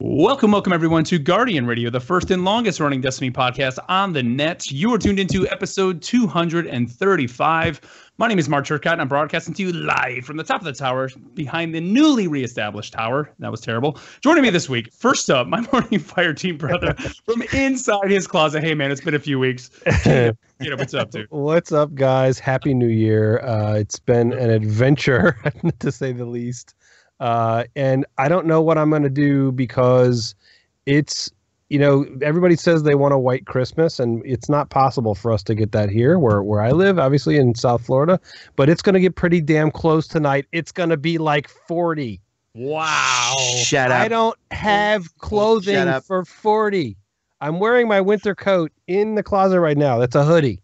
Welcome everyone to Guardian Radio, the first and longest running Destiny podcast on the net. You are tuned into episode 235. My name is Mark Turcott, and I'm broadcasting to you live from the top of the tower behind the newly reestablished tower. That was terrible. Joining me this week, first up, my Morning Fire team brother from inside his closet. Hey man, it's been a few weeks. What's up, dude? What's up, guys? Happy New Year. It's been an adventure, to say the least. And I don't know what I'm going to do because it's, everybody says they want a white Christmas, and it's not possible for us to get that here where I live, obviously in South Florida, but it's going to get pretty damn close tonight. It's going to be like 40. Wow. Shut up. I don't have clothing for 40. I'm wearing my winter coat in the closet right now. That's a hoodie.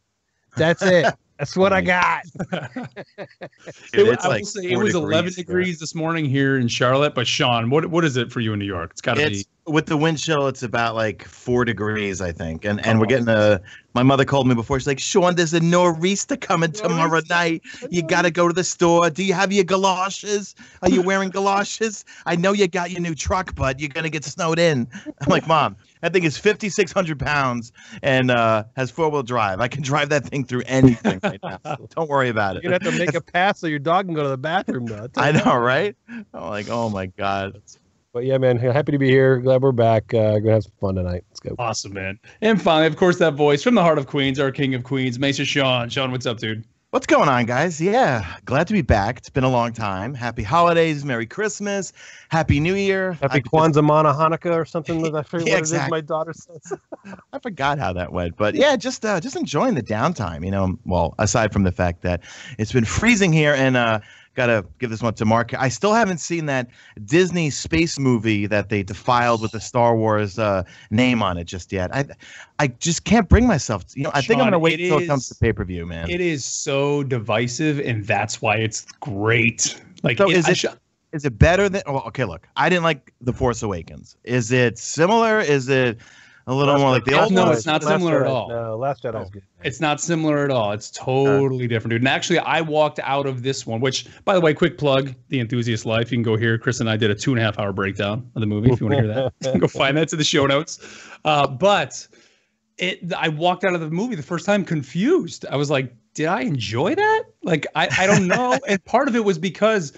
That's it. That's what I got. Dude, it was 11 degrees this morning here in Charlotte. But Sean, what is it for you in New York? It's got to be. With the wind chill, it's about like 4 degrees, I think. And we're getting my mother called me before. She's like, Sean, there's a nor'easter coming tomorrow night. You got to go to the store. Do you have your galoshes? Are you wearing galoshes? I know you got your new truck, but you're going to get snowed in. I'm like, Mom, that thing is 5,600 pounds and has 4-wheel drive. I can drive that thing through anything right now. Don't worry about it. You're going to have to make a pass so your dog can go to the bathroom now. I know, right? I'm like, oh, my God. But yeah, man, happy to be here. Glad we're back. Gonna have some fun tonight. Let's go. Awesome, man. And finally, of course, that voice from the heart of Queens, our king of Queens, Mesa Sean. Sean, what's up, dude? What's going on, guys? Yeah, glad to be back. It's been a long time. Happy holidays, Merry Christmas, Happy New Year. Happy Kwanzaa, Mana, Hanukkah, or something. I forget yeah, what exactly. it is my daughter says. I forgot how that went. But yeah, just enjoying the downtime, well, aside from the fact that it's been freezing here and gotta give this one to Mark. I still haven't seen that Disney space movie that they defiled with the Star Wars name on it just yet. I just can't bring myself to, I think I'm gonna wait until it comes to pay-per-view, man. It is so divisive, and that's why it's great. Like, so is it better than? Well, okay, look, I didn't like The Force Awakens. Is it similar? Is it a little more like the old? No, it's not similar at all. No, Last Jedi is good. It's not similar at all. It's totally different, dude. And actually, I walked out of this one, which, by the way, quick plug, The Enthusiast Life. You can go here. Chris and I did a 2.5-hour breakdown of the movie. If you want to hear that, go find that to the show notes. But I walked out of the movie the first time confused. I was like, did I enjoy that? Like, I don't know. And part of it was because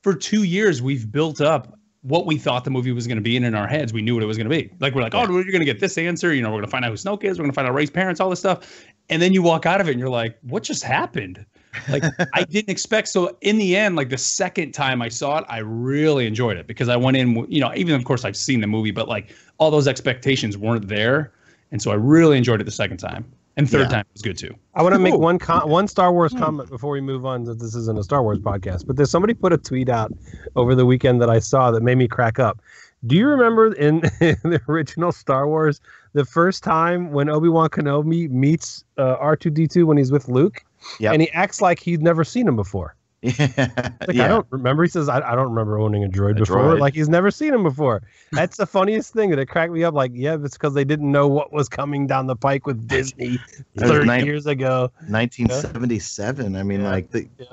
for 2 years, we've built up what we thought the movie was going to be, and in our heads, we knew what it was going to be. Like, we're like, oh, you're going to get this answer. We're going to find out who Snoke is. We're going to find out Rey's parents, all this stuff. And then you walk out of it and you're like, what just happened? Like, I didn't expect. So in the end, like the second time I saw it, I really enjoyed it because I went in, even of course I've seen the movie, but like all those expectations weren't there. And so I really enjoyed it the second time. And third time was good too. I want to make one Star Wars comment before we move on. That this isn't a Star Wars podcast, but there's somebody put a tweet out over the weekend that I saw that made me crack up. Do you remember in the original Star Wars, the first time when Obi-Wan Kenobi meets R2-D2 when he's with Luke, and he acts like he'd never seen him before? Yeah. I don't remember. He says, I don't remember owning a droid before. Like, he's never seen him before. That's the funniest thing that it cracked me up. Like, yeah, it's because they didn't know what was coming down the pike with Disney 30 years ago. 1977. I mean,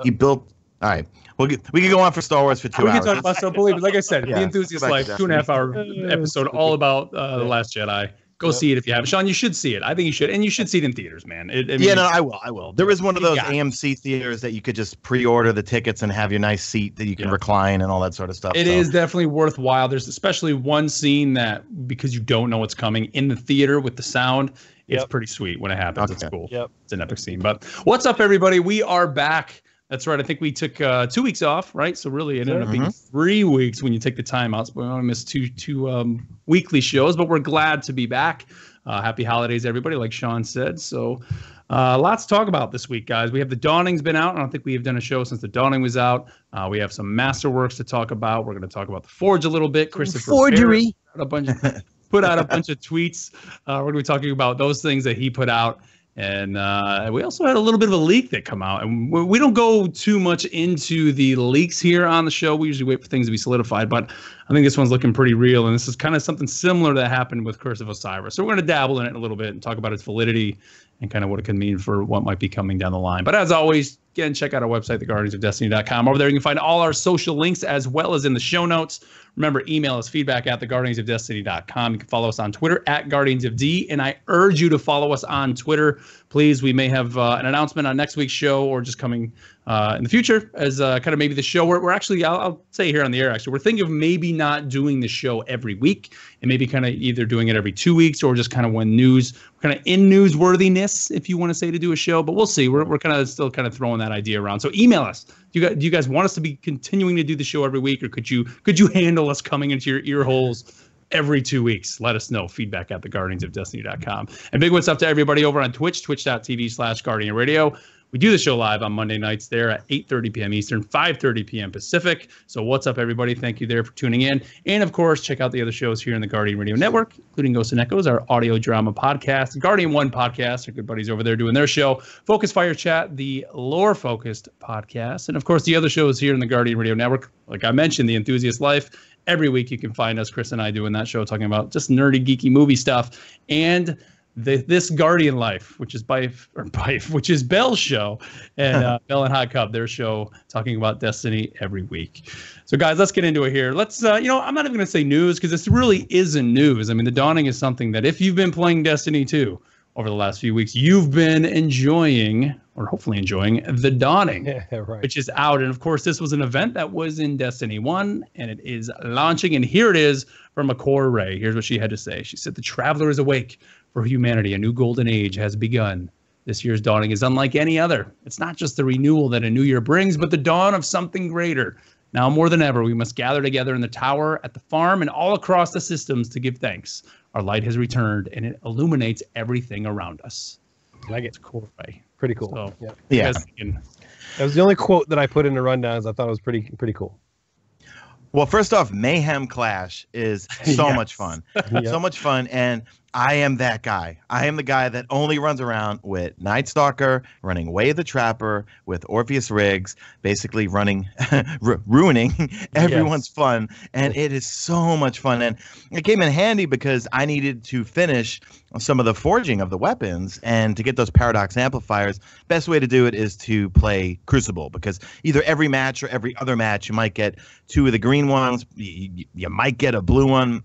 he built. All right. We can go on for Star Wars for 2 hours. We can talk about stuff. Believe it. Like I said, The Enthusiast Life, 2.5-hour episode all about The Last Jedi. Go see it if you haven't. Sean, you should see it. I think you should. And you should see it in theaters, man. I will. There is one of those AMC theaters that you could just pre-order the tickets and have your nice seat that you can recline and all that sort of stuff. It is definitely worthwhile. There's especially one scene that, because you don't know what's coming in the theater with the sound, it's pretty sweet when it happens. Okay. It's cool. Yep. It's an epic scene. But what's up, everybody? We are back. That's right. I think we took 2 weeks off, right? So really, it ended up being 3 weeks when you take the time out. So we only missed two weekly shows, but we're glad to be back. Happy holidays, everybody, like Sean said. So lots to talk about this week, guys. We have The Dawning's been out. I don't think we have done a show since The Dawning was out. We have some Masterworks to talk about. We're going to talk about the Forge a little bit. Christopher Forgery. Put out a bunch of tweets. We're going to be talking about those things that he put out. And we also had a little bit of a leak that come out. And we don't go too much into the leaks here on the show. We usually wait for things to be solidified. But I think this one's looking pretty real. And this is kind of something similar that happened with Curse of Osiris. So we're going to dabble in it a little bit and talk about its validity and kind of what it can mean for what might be coming down the line. But as always, again, check out our website, theguardiansofdestiny.com. Over there, you can find all our social links as well as in the show notes. Remember, email us feedback@theguardiansofdestiny.com. You can follow us on Twitter @GuardiansofD, and I urge you to follow us on Twitter. Please, we may have an announcement on next week's show or just coming in the future as kind of maybe the show. We're actually, I'll say here on the air, actually, we're thinking of maybe not doing the show every week and maybe kind of either doing it every 2 weeks or just kind of when kind of in newsworthiness, if you want to say, to do a show. But we'll see. We're kind of still kind of throwing that idea around. So email us. Do you guys want us to be continuing to do the show every week, or could you handle us coming into your ear holes every 2 weeks? Let us know. Feedback@theguardiansofdestiny.com. And big what's up to everybody over on Twitch, twitch.tv/Guardian Radio. We do the show live on Monday nights there at 8:30 p.m. Eastern, 5:30 p.m. Pacific. So what's up, everybody? Thank you there for tuning in. And, of course, check out the other shows here in the Guardian Radio Network, including Ghosts and Echoes, our audio drama podcast, Guardian One podcast, our good buddies over there doing their show, Focus Fire Chat, the lore-focused podcast, and, of course, the other shows here in the Guardian Radio Network. Like I mentioned, The Enthusiast Life. Every week you can find us, Chris and I, doing that show, talking about just nerdy, geeky movie stuff. And This Guardian Life, which is which is Bell's show, and Bell and Hot Cup, their show, talking about Destiny every week. So, guys, let's get into it here. Let's, I'm not even going to say news, because this really isn't news. I mean, the Dawning is something that if you've been playing Destiny 2 over the last few weeks, you've been enjoying, or hopefully enjoying, the Dawning, right, which is out. And, of course, this was an event that was in Destiny 1, and it is launching. And here it is from Core Ray. Here's what she had to say. She said, "The Traveler is awake. For humanity, a new golden age has begun. This year's Dawning is unlike any other. It's not just the renewal that a new year brings, but the dawn of something greater. Now more than ever, we must gather together in the tower, at the farm, and all across the systems to give thanks. Our light has returned, and it illuminates everything around us." I like it. It's cool, right? Pretty cool. So, yeah. That was the only quote that I put in the rundowns. I thought it was pretty cool. Well, first off, Mayhem Clash is so much fun. So much fun. And I am that guy. I am the guy that only runs around with Night Stalker, running Way of the Trapper, with Orpheus Riggs, basically running, ruining everyone's fun. And it is so much fun. And it came in handy because I needed to finish some of the forging of the weapons, and to get those paradox amplifiers, best way to do it is to play Crucible, because either every match or every other match you might get 2 of the green ones, you might get a blue one.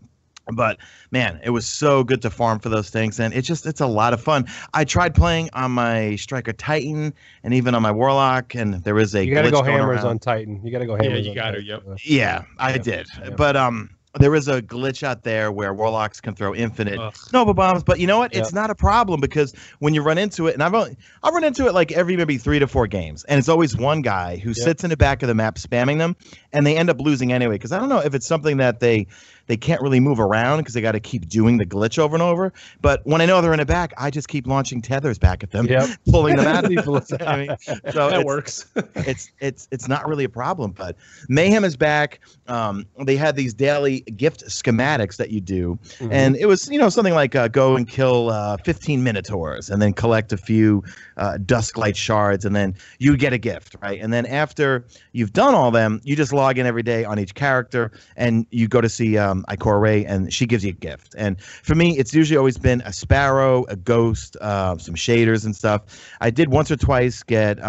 But man, it was so good to farm for those things, and it's a lot of fun. I tried playing on my Striker Titan and even on my Warlock, and there was a you gotta glitch go going hammers around. On Titan. You gotta go hammers. Yeah, you got to. Yep. Yeah, I did. Yeah. But there was a glitch out there where Warlocks can throw infinite Nova Bombs, but you know what? It's not a problem, because when you run into it, and I'll run into it like every maybe 3 to 4 games, and it's always one guy who sits in the back of the map spamming them, and they end up losing anyway, because I don't know if it's something that they can't really move around because they got to keep doing the glitch over and over. But when I know they're in the back, I just keep launching tethers back at them, pulling them out. I mean, so that works. It's not really a problem. But Mayhem is back. They had these daily gift schematics that you do, and it was something like go and kill 15 Minotaurs, and then collect a few Dusklight shards, and then you get a gift, right? And then after you've done all them, you just log in every day on each character, and you go to see Core Ray, and she gives you a gift. And for me, it's usually always been a Sparrow, a Ghost, some shaders and stuff. I did once or twice get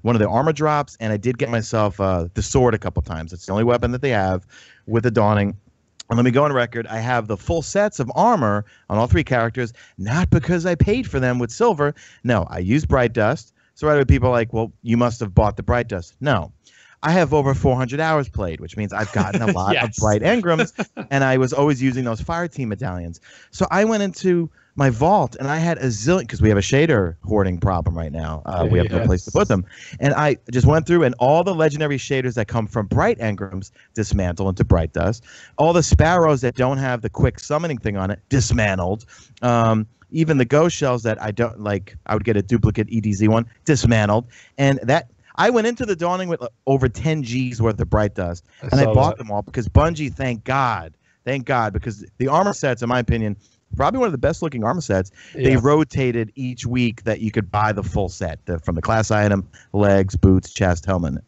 one of the armor drops, and I did get myself the sword a couple times. It's the only weapon that they have with the Dawning. And let me go on record, I have the full sets of armor on all 3 characters, not because I paid for them with silver. No, I used Bright Dust. So right away people are like, well, you must have bought the Bright Dust. No. I have over 400 hours played, which means I've gotten a lot of bright engrams, and I was always using those fire team medallions. So I went into my vault, and I had a zillion, because we have a shader hoarding problem right now. We have no place to put them. And I just went through, and all the legendary shaders that come from bright engrams dismantle into bright dust. All the sparrows that don't have the quick summoning thing on it dismantled. Even the ghost shells that I don't like, I would get a duplicate EDZ one, dismantled. And that I went into the Dawning with over 10 G's worth of bright dust, and I bought them all because Bungie, thank God, because the armor sets, in my opinion, probably one of the best looking armor sets. They rotated each week that you could buy the full set, from the class item, legs, boots, chest, helmet.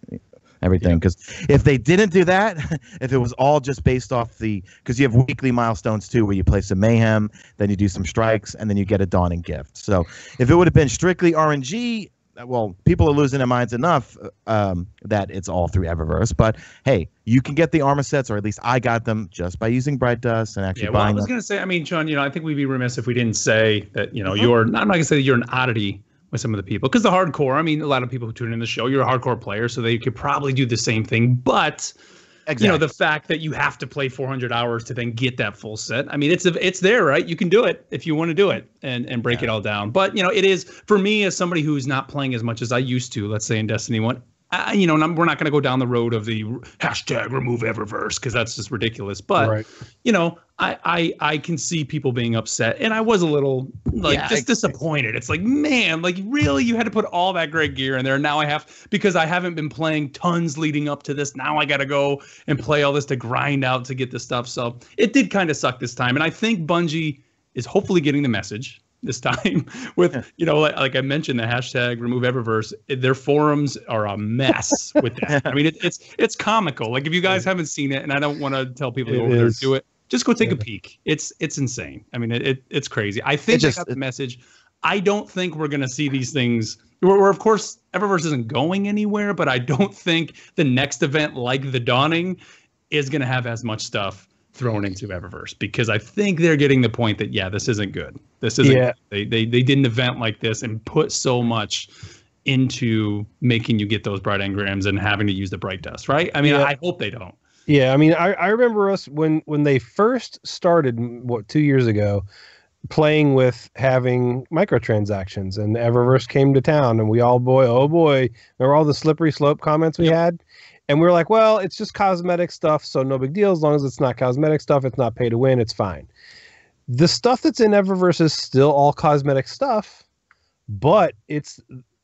everything. Because if they didn't do that, if it was all just based off because you have weekly milestones too, where you play some mayhem, then you do some strikes, and then you get a dawning gift. So if it would have been strictly RNG, well, people are losing their minds enough that it's all through Eververse. But hey, you can get the armor sets, or at least I got them just by using Bright Dust and actually buying them. I was going to say, I mean, Sean, I think we'd be remiss if we didn't say that, you're not going to say that you're an oddity with some of the people, because the hardcore, I mean, a lot of people who tune in the show, you're a hardcore player, so they could probably do the same thing. But the fact that you have to play 400 hours to then get that full set, I mean, it's there, right? You can do it if you want to do it and break it all down. But it is, for me, as somebody who's not playing as much as I used to, let's say in Destiny 1, we're not going to go down the road of the hashtag remove Eververse, because that's just ridiculous. But I can see people being upset, and I was a little disappointed. It's like, man, like, really, you had to put all that great gear in there. Now I have, because I haven't been playing tons leading up to this. Now I got to go and play all this to grind out to get this stuff. So it did kind of suck this time, and I think Bungie is hopefully getting the message this time with, like I mentioned, the hashtag remove Eververse. Their forums are a mess with that. I mean, it's comical. Like, if you guys haven't seen it, and I don't want to tell people to go over there to do it, just go take a peek. It's insane. I mean, it's crazy. I think they got the message. I don't think we're going to see these things. We're, of course, Eververse isn't going anywhere, but I don't think the next event like the Dawning is going to have as much stuff thrown into Eververse, because I think they're getting the point that, this isn't good. This isn't good. They did an event like this and put so much into making you get those bright engrams and having to use the Bright Dust, right? I mean, I hope they don't. Yeah, I mean, I remember us when they first started, 2 years ago, playing with having microtransactions, and Eververse came to town, and we all, remember all the slippery slope comments we had? And we were like, well, it's just cosmetic stuff, so no big deal. As long as it's not cosmetic stuff, it's not pay to win, it's fine. The stuff that's in Eververse is still all cosmetic stuff, but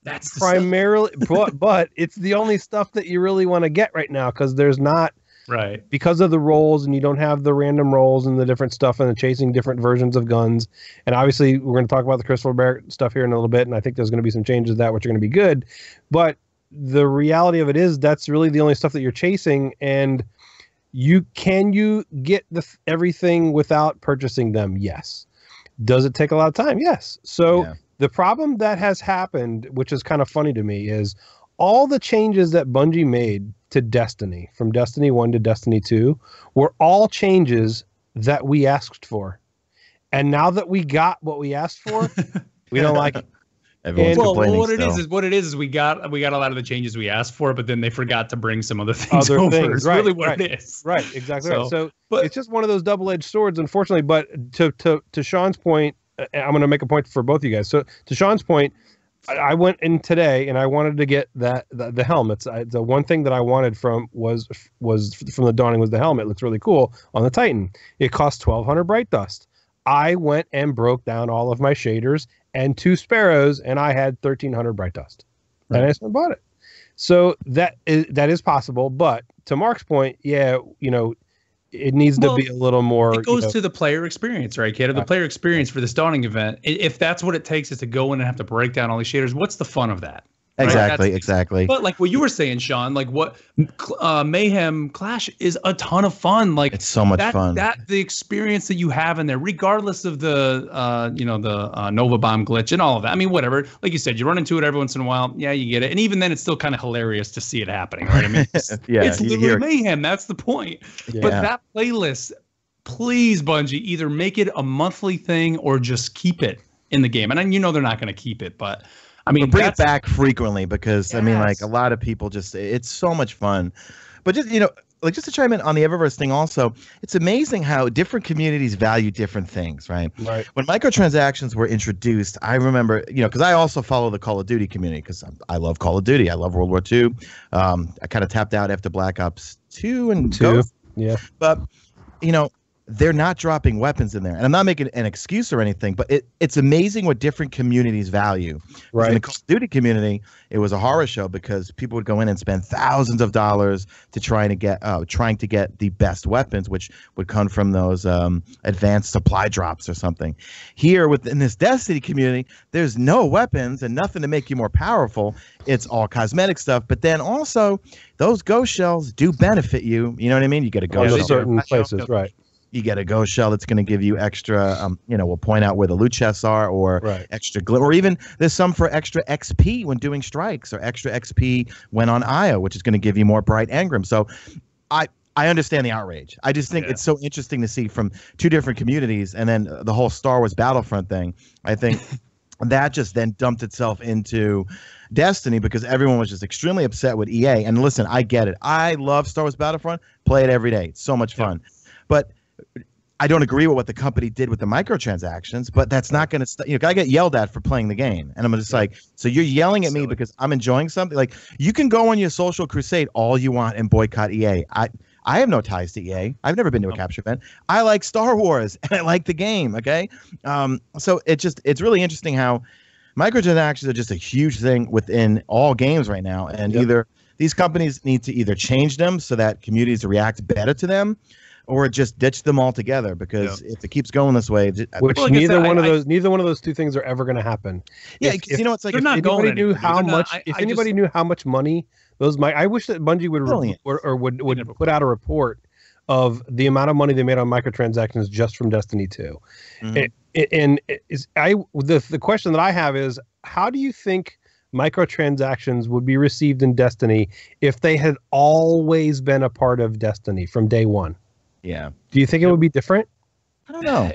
that's primarily, but it's the only stuff that you really want to get right now, because there's not, right, because of the rolls, and you don't have the random rolls and the different stuff and the chasing different versions of guns. And obviously, we're going to talk about the Crystal Bear stuff here in a little bit, and I think there's going to be some changes to that, which are going to be good. But the reality of it is that's really the only stuff that you're chasing, and you get everything without purchasing them? Yes. Does it take a lot of time? Yes. So the problem that has happened, which is kind of funny to me, is all the changes that Bungie made to Destiny, from Destiny 1 to Destiny 2, were all changes that we asked for. And now that we got what we asked for, we don't like it. Everyone's complaining. What it is we got a lot of the changes we asked for, but then they forgot to bring some other things over. It's really what it is. Right, exactly. So it's just one of those double-edged swords, unfortunately. But to Sean's point, I'm going to make a point for both of you guys. So to Sean's point, I went in today and I wanted to get the helmets. The one thing that I wanted was from the Dawning was the helmet. It looks really cool on the Titan. It cost 1,200 Bright Dust. I went and broke down all of my shaders and 2 sparrows, and I had 1,300 Bright Dust. Right. And I just bought it. So that is possible. But to Mark's point, it needs to be a little more. It goes to the player experience, right, kid? The player experience for this Dawning event. If that's what it takes is to go in and have to break down all these shaders, what's the fun of that? Exactly, right? Exactly. But like what you were saying, Sean, like what Mayhem Clash is a ton of fun. Like it's so much fun. That the experience that you have in there, regardless of the Nova Bomb glitch and all of that. I mean, whatever. Like you said, you run into it every once in a while. Yeah, you get it. And even then, it's still kind of hilarious to see it happening, right? I mean, it's literally mayhem. That's the point. Yeah. But that playlist, please, Bungie, either make it a monthly thing or just keep it in the game. And they're not going to keep it, but. I mean, bring it back frequently, because I mean, like, a lot of people it's so much fun. But just just to chime in on the Eververse thing, also, it's amazing how different communities value different things, right? Right. When microtransactions were introduced, I remember, because I also follow the Call of Duty community, because I love Call of Duty, I love World War II. I kind of tapped out after Black Ops 2 and 2. Yeah. But they're not dropping weapons in there. And I'm not making an excuse or anything, but it's amazing what different communities value. Right. In the Call of Duty community, it was a horror show because people would go in and spend thousands of dollars to trying to get the best weapons, which would come from those advanced supply drops or something. Here within this Destiny community, there's no weapons and nothing to make you more powerful. It's all cosmetic stuff. But then also those ghost shells do benefit you. You know what I mean? You get a ghost shell. Certain places, right. You get a ghost shell that's going to give you extra, we'll point out where the loot chests are, or extra or even there's some for extra XP when doing strikes, or extra XP when on IO, which is going to give you more bright Engrams. So I understand the outrage. I just think it's so interesting to see from two different communities, and then the whole Star Wars Battlefront thing. I think that just then dumped itself into Destiny because everyone was just extremely upset with EA. And listen, I get it. I love Star Wars Battlefront. Play it every day. It's so much fun. But I don't agree with what the company did with the microtransactions, but that's not going to I get yelled at for playing the game. And I'm just like, so you're yelling at me because I'm enjoying something? Like, you can go on your social crusade all you want and boycott EA. I have no ties to EA. I've never been to a capture event. I like Star Wars and I like the game. Okay. So it's really interesting how microtransactions are just a huge thing within all games right now. And either these companies need to either change them so that communities react better to them, or just ditch them altogether, because if it keeps going this way, which neither one of those two things are ever going to happen. Yeah, it's like if anybody knew how much money those I wish that Bungie would put out a report of the amount of money they made on microtransactions just from Destiny 2. Mm-hmm. The question that I have is, how do you think microtransactions would be received in Destiny if they had always been a part of Destiny from day one? Yeah. Do you think it would be different? I don't know.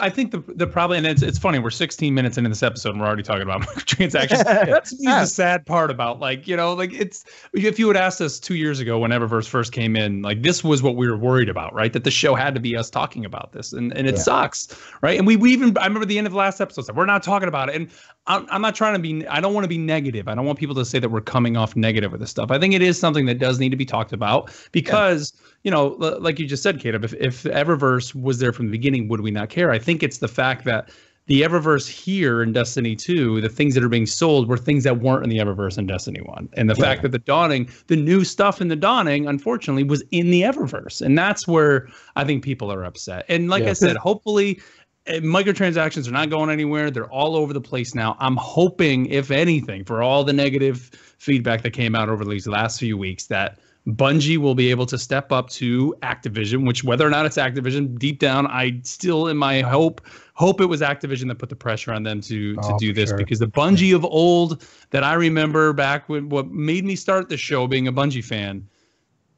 I think the problem, and it's funny, we're 16 minutes into this episode and we're already talking about microtransactions. That's the sad part about, it's, if you had asked us 2 years ago when Eververse first came in, this was what we were worried about, right? That the show had to be us talking about this, and it sucks, right? And we even, I remember the end of the last episode said, we're not talking about it. And I'm not trying to be, I don't want to be negative. I don't want people to say that we're coming off negative with this stuff. I think it is something that does need to be talked about because, like you just said, Caleb, if Eververse was there from the beginning, would we not care? I think it's the fact that the Eververse here in Destiny 2, the things that are being sold were things that weren't in the Eververse in Destiny 1. And the fact that the new stuff in the Dawning, unfortunately, was in the Eververse. And that's where I think people are upset. And like I said, hopefully microtransactions are not going anywhere. They're all over the place now. I'm hoping, if anything, for all the negative feedback that came out over these last few weeks, that Bungie will be able to step up to Activision, which, whether or not it's Activision, deep down, I still, in my hope it was Activision that put the pressure on them to do this, because the Bungie of old that I remember back when, what made me start the show being a Bungie fan,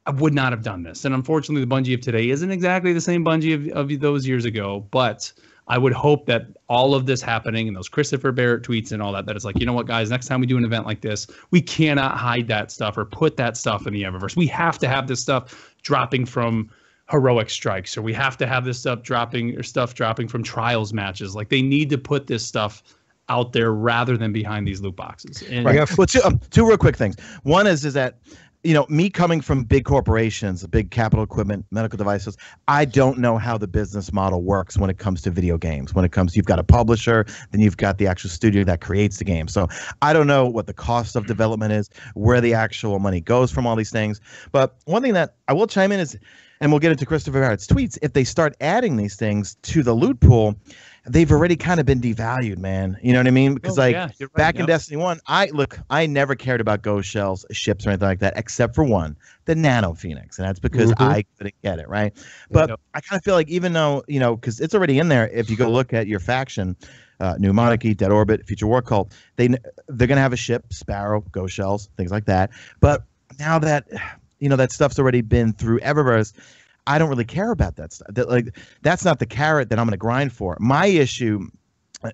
I would not have done this. And unfortunately, the Bungie of today isn't exactly the same Bungie of those years ago, but I would hope that all of this happening and those Christopher Barrett tweets and all that it's like, you know what, guys, next time we do an event like this, we cannot hide that stuff or put that stuff in the Eververse. We have to have this stuff dropping from heroic strikes, or we have to have this stuff dropping from trials matches. Like, they need to put this stuff out there rather than behind these loot boxes. And well, two real quick things. One is that, me coming from big corporations, big capital equipment, medical devices, I don't know how the business model works when it comes to video games. When it comes, you've got a publisher, then you've got the actual studio that creates the game. So I don't know what the cost of development is, where the actual money goes from all these things. But one thing that I will chime in is, and we'll get into Christopher Barrett's tweets, if they start adding these things to the loot pool, they've already kind of been devalued, man. You know what I mean? Because back in Destiny 1, I never cared about ghost shells, ships, or anything like that, except for one, the Nano Phoenix. And that's because I couldn't get it, right? But I kind of feel like, even though, because it's already in there, if you go look at your faction, New Monarchy, Dead Orbit, Future War Cult, they're going to have a ship, Sparrow, ghost shells, things like that. But now that, that stuff's already been through Eververse, I don't really care about that stuff. That's not the carrot that I'm going to grind for. My issue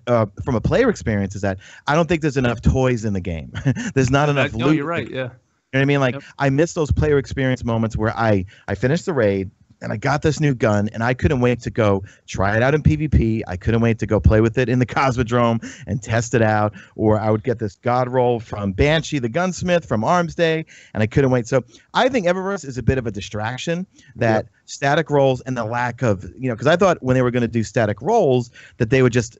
from a player experience is that I don't think there's enough toys in the game. There's not enough loot. No, you're right. Yeah. You know what I mean? Like, I miss those player experience moments where I finished the raid and I got this new gun and I couldn't wait to go try it out in PvP. I couldn't wait to go play with it in the Cosmodrome and test it out. Or I would get this god roll from Banshee the Gunsmith from Arms Day, and I couldn't wait. So I think Eververse is a bit of a distraction that static rolls and the lack of, because I thought when they were going to do static rolls that they would just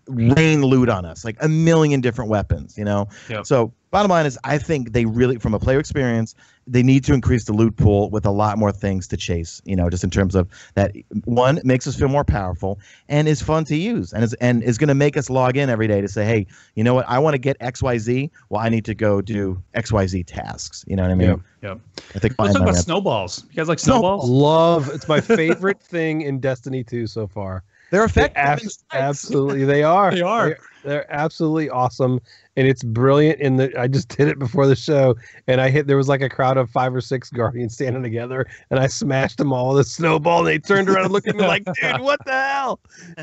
rain loot on us, like a million different weapons, Yep. So bottom line is, I think they really, from a player experience, they need to increase the loot pool with a lot more things to chase, just in terms of that. One, makes us feel more powerful and is fun to use, and is going to make us log in every day to say, hey, you know what, I want to get XYZ. Well, I need to go do XYZ tasks. You know what I mean? Yep. I think. Let's talk about snowballs. You guys like snowballs? It's my favorite thing in Destiny 2 so far. They're effective. Absolutely, they are. They are. They're absolutely awesome, and it's brilliant. I just did it before the show, and there was like a crowd of 5 or 6 Guardians standing together, and I smashed them all with a snowball, and they turned around and looked at me like, "Dude, what the hell?"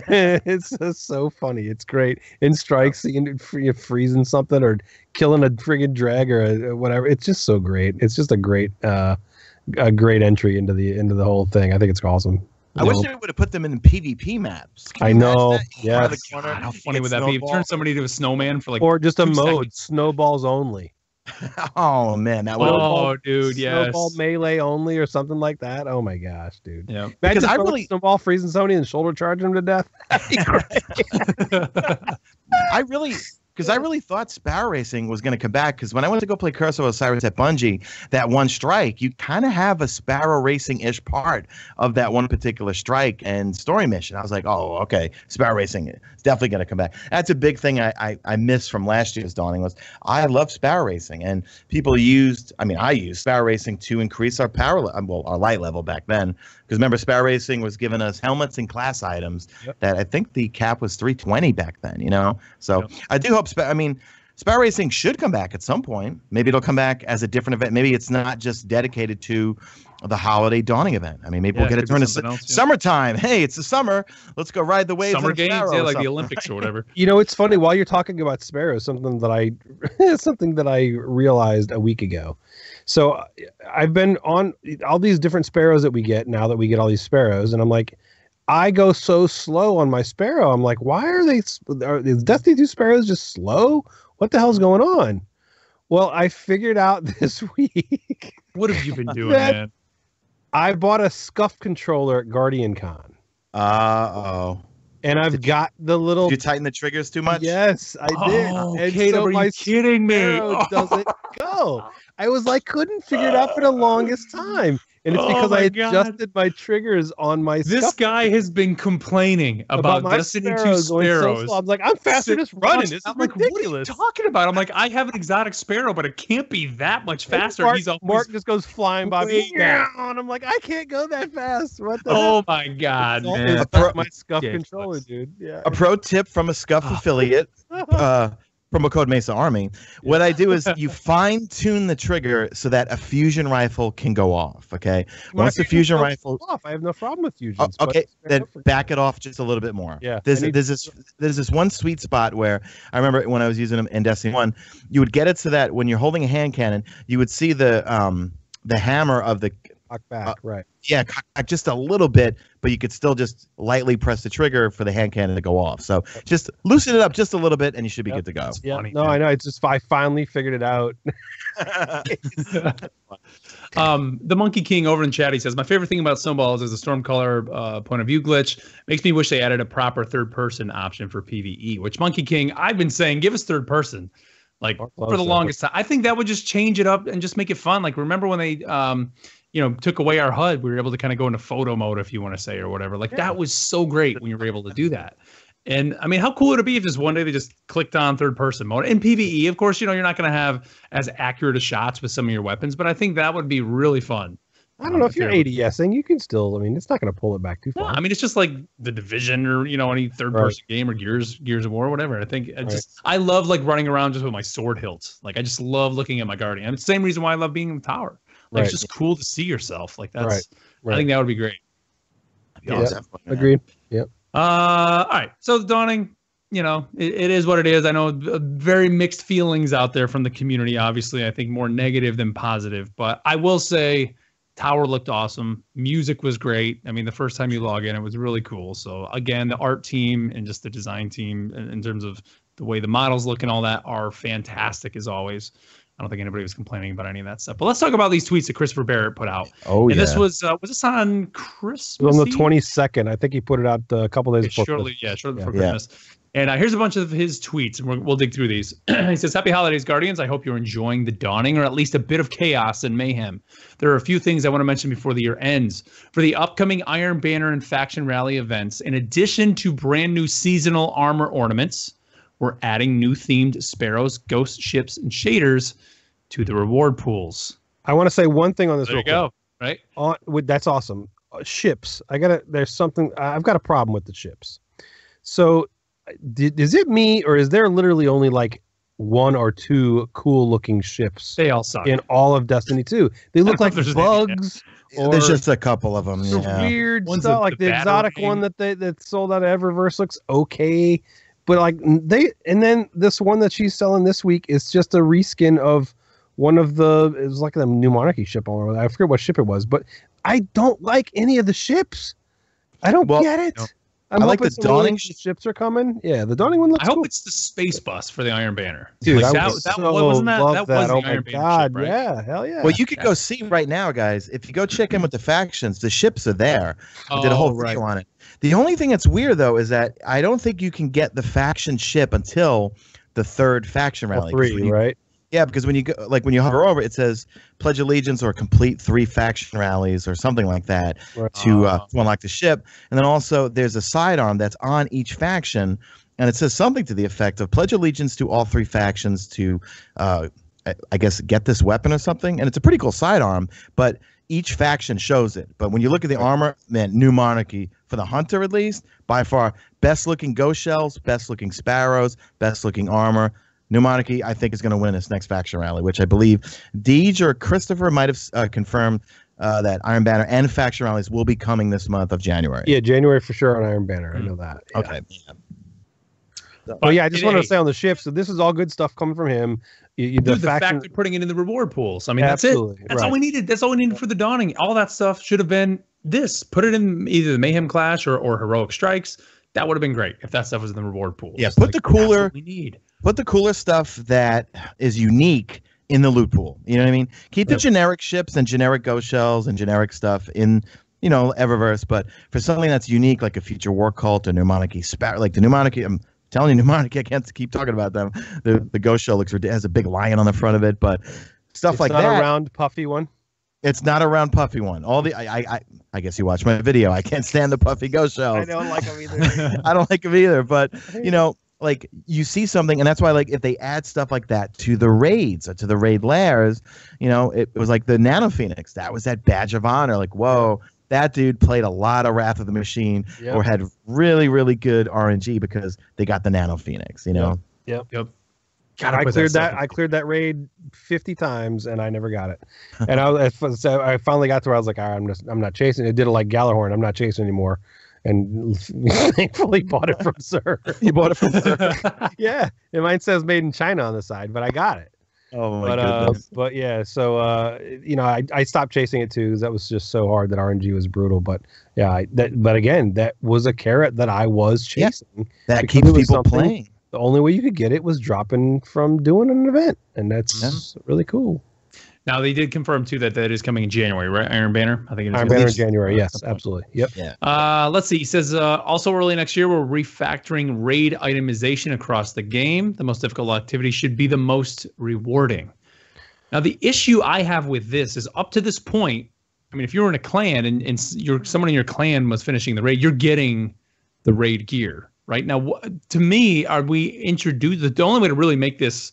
It's just so funny. It's great. In strikes, you're freezing something or killing a friggin' drag or whatever. It's just so great. It's just a great entry into the whole thing. I think it's awesome. I wish they would have put them in PvP maps. I know. Yeah. How funny would that be? Turn somebody into a snowman for like, or just a mode, seconds. snowballs only. Oh man, that would. Oh, dude, yes. Snowball melee only, or something like that. Oh my gosh, dude. Yeah. Because I really snowball freezing Sony and shoulder charge him to death. Because I really thought Sparrow Racing was going to come back. Because when I went to go play Curse of Osiris at Bungie, that one strike, you kind of have a Sparrow Racing-ish part of that one particular strike and story mission. I was like, oh, okay, Sparrow Racing is definitely going to come back. That's a big thing I missed from last year's Dawning was I love Sparrow Racing. And people I used Sparrow Racing to increase our our light level back then. Because remember, Sparrow Racing was giving us helmets and class items that I think the cap was 320 back then, So I do hope, Sparrow Racing should come back at some point. Maybe it'll come back as a different event. Maybe it's not just dedicated to the holiday Dawning event. Maybe we'll get it during the summertime. Hey, it's the summer. Let's go ride the waves. Summer games, like the Olympics or whatever. It's funny, while you're talking about Sparrow, something that I realized a week ago. So I've been on all these different Sparrows that we get now that we get all these Sparrows, and I'm like, I go so slow on my Sparrow. I'm like, why is Destiny 2 Sparrows just slow? What the hell's going on? Well, I figured out this week. What have you been doing, man? I bought a scuff controller at Guardian Con. Uh-oh. And I've got the little... Did you tighten the triggers too much? Yes, I did. Oh, and Kato, are you kidding me? Doesn't go. I was like, couldn't figure it out for the longest time. And it's because I adjusted my triggers on my This guy has been complaining about Destiny 2 Sparrows. I'm like, I'm faster just running. This is ridiculous. What are you talking about? I'm like, I have an exotic Sparrow, but it can't be that much faster. Mark just goes flying by me. And I'm like, I can't go that fast. What the hell? My God, man. My scuff controller, dude. Yeah. A pro tip from a scuff affiliate. Promo code Mesa Army. What I do is you fine tune the trigger so that a fusion rifle can go off. Okay. Once the fusion rifle off, I have no problem with fusions. Okay, then back it off just a little bit more. Yeah. There's this one sweet spot where I remember when I was using them in Destiny 1, you would get it so that when you're holding a hand cannon, you would see the hammer of the cock back, right? Yeah, cock back just a little bit, but you could still just lightly press the trigger for the hand cannon to go off. So just loosen it up just a little bit, and you should be good to go. Yeah, funny, no, man. I know. It's just I finally figured it out. The Monkey King over in chat, he says, my favorite thing about snowballs is the Stormcaller point of view glitch. Makes me wish they added a proper third-person option for PvE, which Monkey King, I've been saying, give us third person. Like, for the longest time. I think that would just change it up and just make it fun. Like, remember when they took away our HUD, we were able to kind of go into photo mode, if you want to say, or whatever. Like, that was so great when you were able to do that. And I mean, how cool would it be if just one day they just clicked on third person mode? In PvE, of course, you're not going to have as accurate a shots with some of your weapons, but I think that would be really fun. I don't know if you're ADSing, you can still, it's not going to pull it back too far. No, it's just like the Division or, any third person game or Gears of War, whatever. I think I love like running around just with my sword hilts. Like, I just love looking at my Guardian. It's the same reason why I love being in the tower. Like, it's just cool to see yourself. Like, that's, I think that would be great. Agreed. Yep. All right. So the Dawning, it is what it is. I know very mixed feelings out there from the community. Obviously, I think more negative than positive. But I will say, Tower looked awesome. Music was great. The first time you log in, it was really cool. So again, the art team and just the design team in terms of the way the models look and all that are fantastic as always. I don't think anybody was complaining about any of that stuff. But let's talk about these tweets that Christopher Barrett put out. Oh, and this was this on Christmas? On the 22nd. I think he put it out a couple days before. Shortly before Christmas. And here's a bunch of his tweets, and we'll dig through these. He says, "Happy holidays, Guardians. I hope you're enjoying the dawning, or at least a bit of chaos and mayhem. There are a few things I want to mention before the year ends. For the upcoming Iron Banner and Faction Rally events, in addition to brand new seasonal armor ornaments, we're adding new themed sparrows, ghost ships, and shaders to the reward pools." I want to say one thing on this. There you go. Right? That's awesome. Ships. I've got a problem with the ships. So, is it me, or is there literally only like one or two cool looking ships? They all suck in all of Destiny 2. They look like bugs. There's just a couple of them. Weird stuff, like the exotic one that sold out of Eververse looks okay. But like and then this one that she's selling this week is just a reskin of one of it was like the New Monarchy ship. I forget what ship it was, but I don't like any of the ships. I don't get it. No. I like the Dawning ships are coming. Yeah, the Dawning one looks cool. I cool. hope it's the space bus for the Iron Banner. Dude, like that was the Iron Banner ship, right? Yeah, hell yeah. Well, you could go see right now, guys. If you go check in with the factions, the ships are there. I did a whole video on it. The only thing that's weird, though, is that I don't think you can get the faction ship until the third faction rally. 3, right? Yeah, because when you hover over, it says pledge allegiance or complete 3 faction rallies or something like that to unlock the ship. And then also there's a sidearm that's on each faction, and it says something to the effect of pledge allegiance to all 3 factions to, I guess, get this weapon or something. And it's a pretty cool sidearm, but each faction shows it. But when you look at the armor, man, New Monarchy, for the Hunter at least, by far, best looking ghost shells, best looking sparrows, best looking armor. New Monarchy, I think, is going to win this next faction rally, which I believe Deej or Christopher might have confirmed that Iron Banner and faction rallies will be coming this month of January. Yeah, January for sure on Iron Banner. I know that. Yeah. Okay. But yeah, I just want to say on the ships, so this is all good stuff coming from him. The fact they're putting it in the reward pools. I mean, that's it. That's all we needed. That's all we needed for the Dawning. All that stuff should have been this. Put it in either the Mayhem Clash or Heroic Strikes. That would have been great if that stuff was in the reward pools. Yeah, put the cooler. We need. Put the cooler stuff that is unique in the loot pool. You know what I mean? Keep the generic ships and generic ghost shells and generic stuff in, Eververse. But for something that's unique, like a future war cult or New Monarchy, like the New Monarchy, I'm telling you, New Monarchy, I can't keep talking about them. The ghost shell has a big lion on the front of it, but stuff like that. It's not a round puffy one. It's not a round puffy one. I guess you watched my video. I can't stand the puffy ghost shells. I don't like them either. I don't like them either. But like you see something, and that's why, like, if they add stuff like that to the raids or to the raid lairs, it was like the Nano Phoenix. That was that badge of honor. Like, whoa, that dude played a lot of Wrath of the Machine or had really, really good RNG because they got the Nano Phoenix. Yep. God, I cleared that raid 50 times and I never got it. And I finally got to where I was like, all right, I'm not chasing. It did it like Galahorn. I'm not chasing anymore. And thankfully bought it from Sir. You bought it from Sir? Yeah. And mine says made in China on the side, but I got it. Oh my goodness. But yeah, so I stopped chasing it too because that was just so hard. That RNG was brutal. But yeah, but again, that was a carrot that I was chasing. Yeah, that keeps people playing. The only way you could get it was dropping from doing an event, and that's really cool. Now they did confirm too that is coming in January, right? Iron Banner, I think it is. Iron Banner in January, yes, absolutely. Yep. Yeah. Let's see. He says also early next year we're refactoring raid itemization across the game. The most difficult activity should be the most rewarding. Now the issue I have with this is up to this point. I mean, if you were in a clan and someone in your clan was finishing the raid, you're getting the raid gear. Right now, to me, are we introduced? The only way to really make this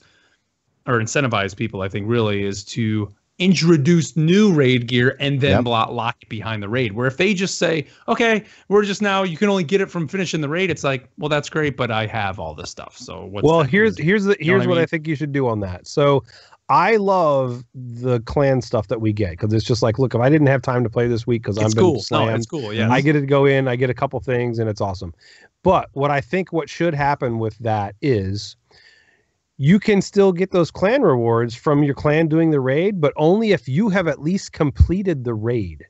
or incentivize people, I think, really is to introduce new raid gear and then lock it behind the raid. Where if they just say, okay, we're just now, you can only get it from finishing the raid. It's like, well, that's great, but I have all this stuff. So here's what I think you should do on that. So I love the clan stuff that we get because it's just like, look, if I didn't have time to play this week because I'm cool. Slammed, no, it's cool. Yeah, I get to go in, I get a couple things, and it's awesome. But what should happen with that is you can still get those clan rewards from your clan doing the raid, but only if you have at least completed the raid.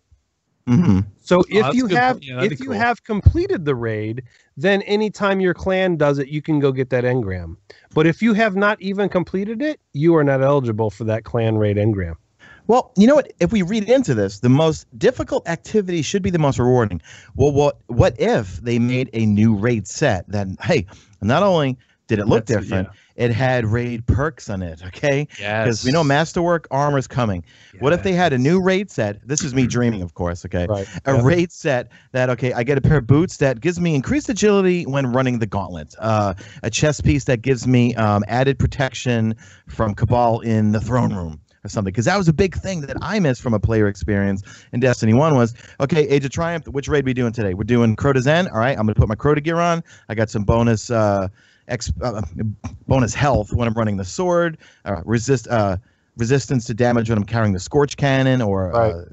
Mm-hmm. So if that's you good. have Yeah, that'd if be you cool. have completed the raid, then anytime your clan does it, you can go get that engram. But if you have not even completed it, you are not eligible for that clan raid engram. Well, you know what? If we read into this, the most difficult activity should be the most rewarding. Well, what if they made a new raid set that, hey, not only did it look different, it had raid perks on it, okay? Because we know Masterwork armor's coming. What if they had a new raid set? This is me dreaming, of course, okay? Right. A raid set that, okay, I get a pair of boots that gives me increased agility when running the gauntlet. A chest piece that gives me added protection from Cabal in the throne room. Or something, because that was a big thing that I missed from a player experience in Destiny 1 was, okay, Age of Triumph, which raid we doing today? We're doing Crota Zen. All right, I'm going to put my Crota gear on. I got some bonus bonus health when I'm running the sword, resistance to damage when I'm carrying the Scorch Cannon, or,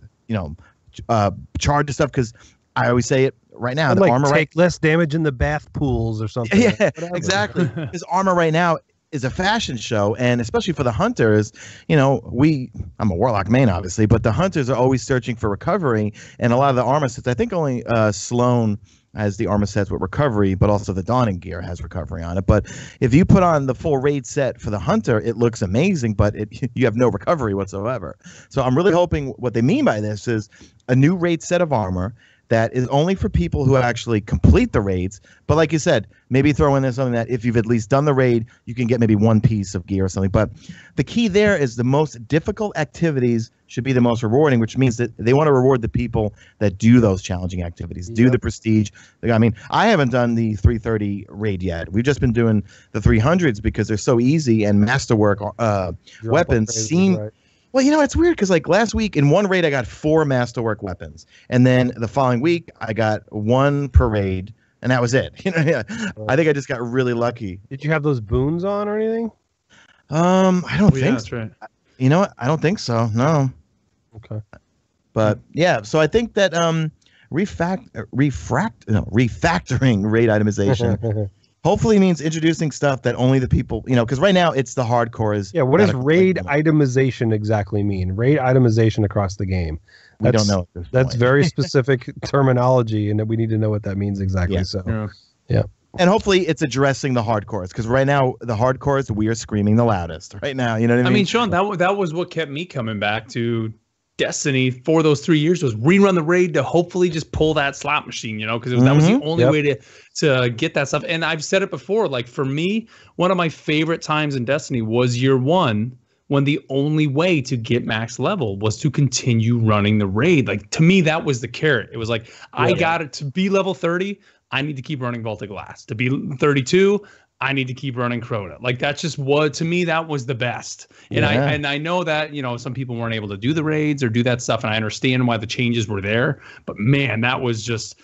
charge and stuff, because I always say it right now, the armor take less damage in the bath pools or something. Yeah, exactly. His armor right now is a fashion show, and especially for the hunters, I'm a warlock main, obviously, but the hunters are always searching for recovery, and a lot of the armor sets, I think only Sloan has the armor sets with recovery, but also the Dawning gear has recovery on it. But if you put on the full raid set for the hunter, it looks amazing, but you have no recovery whatsoever. So I'm really hoping what they mean by this is a new raid set of armor that is only for people who actually complete the raids. But like you said, maybe throw in there something that if you've at least done the raid, you can get maybe one piece of gear or something. But the key there is the most difficult activities should be the most rewarding, which means that they want to reward the people that do those challenging activities, do the prestige. I mean, I haven't done the 330 raid yet. We've just been doing the 300s because they're so easy, and Masterwork weapons seem... Right. Well, it's weird because like last week in one raid, I got 4 Masterwork weapons. And then the following week, I got 1 per raid, and that was it. I think I just got really lucky. Did you have those boons on or anything? I don't think that's so. right. You know what? I don't think so. No. Okay. But yeah, so I think that refactoring raid itemization hopefully means introducing stuff that only the people, because right now it's the hardcores. Yeah, what does raid itemization exactly mean? Raid itemization across the game. We don't know. That's very specific terminology, and we need to know what that means exactly. Yeah. So, yeah. And hopefully it's addressing the hardcores, because right now the hardcores, we are screaming the loudest right now. You know what I mean? I mean, Sean, that was what kept me coming back to Destiny for those 3 years, was rerun the raid to hopefully just pull that slot machine, because that was the only way to get that stuff. And I've said it before, like for me, one of my favorite times in Destiny was year 1, when the only way to get max level was to continue running the raid. Like to me, that was the carrot. It was like, I got it to be level 30. I need to keep running Vault of Glass. To be 32, I need to keep running Crota. Like that's just what, to me, that was the best. And I know that, some people weren't able to do the raids or do that stuff, and I understand why the changes were there. But man, that was just,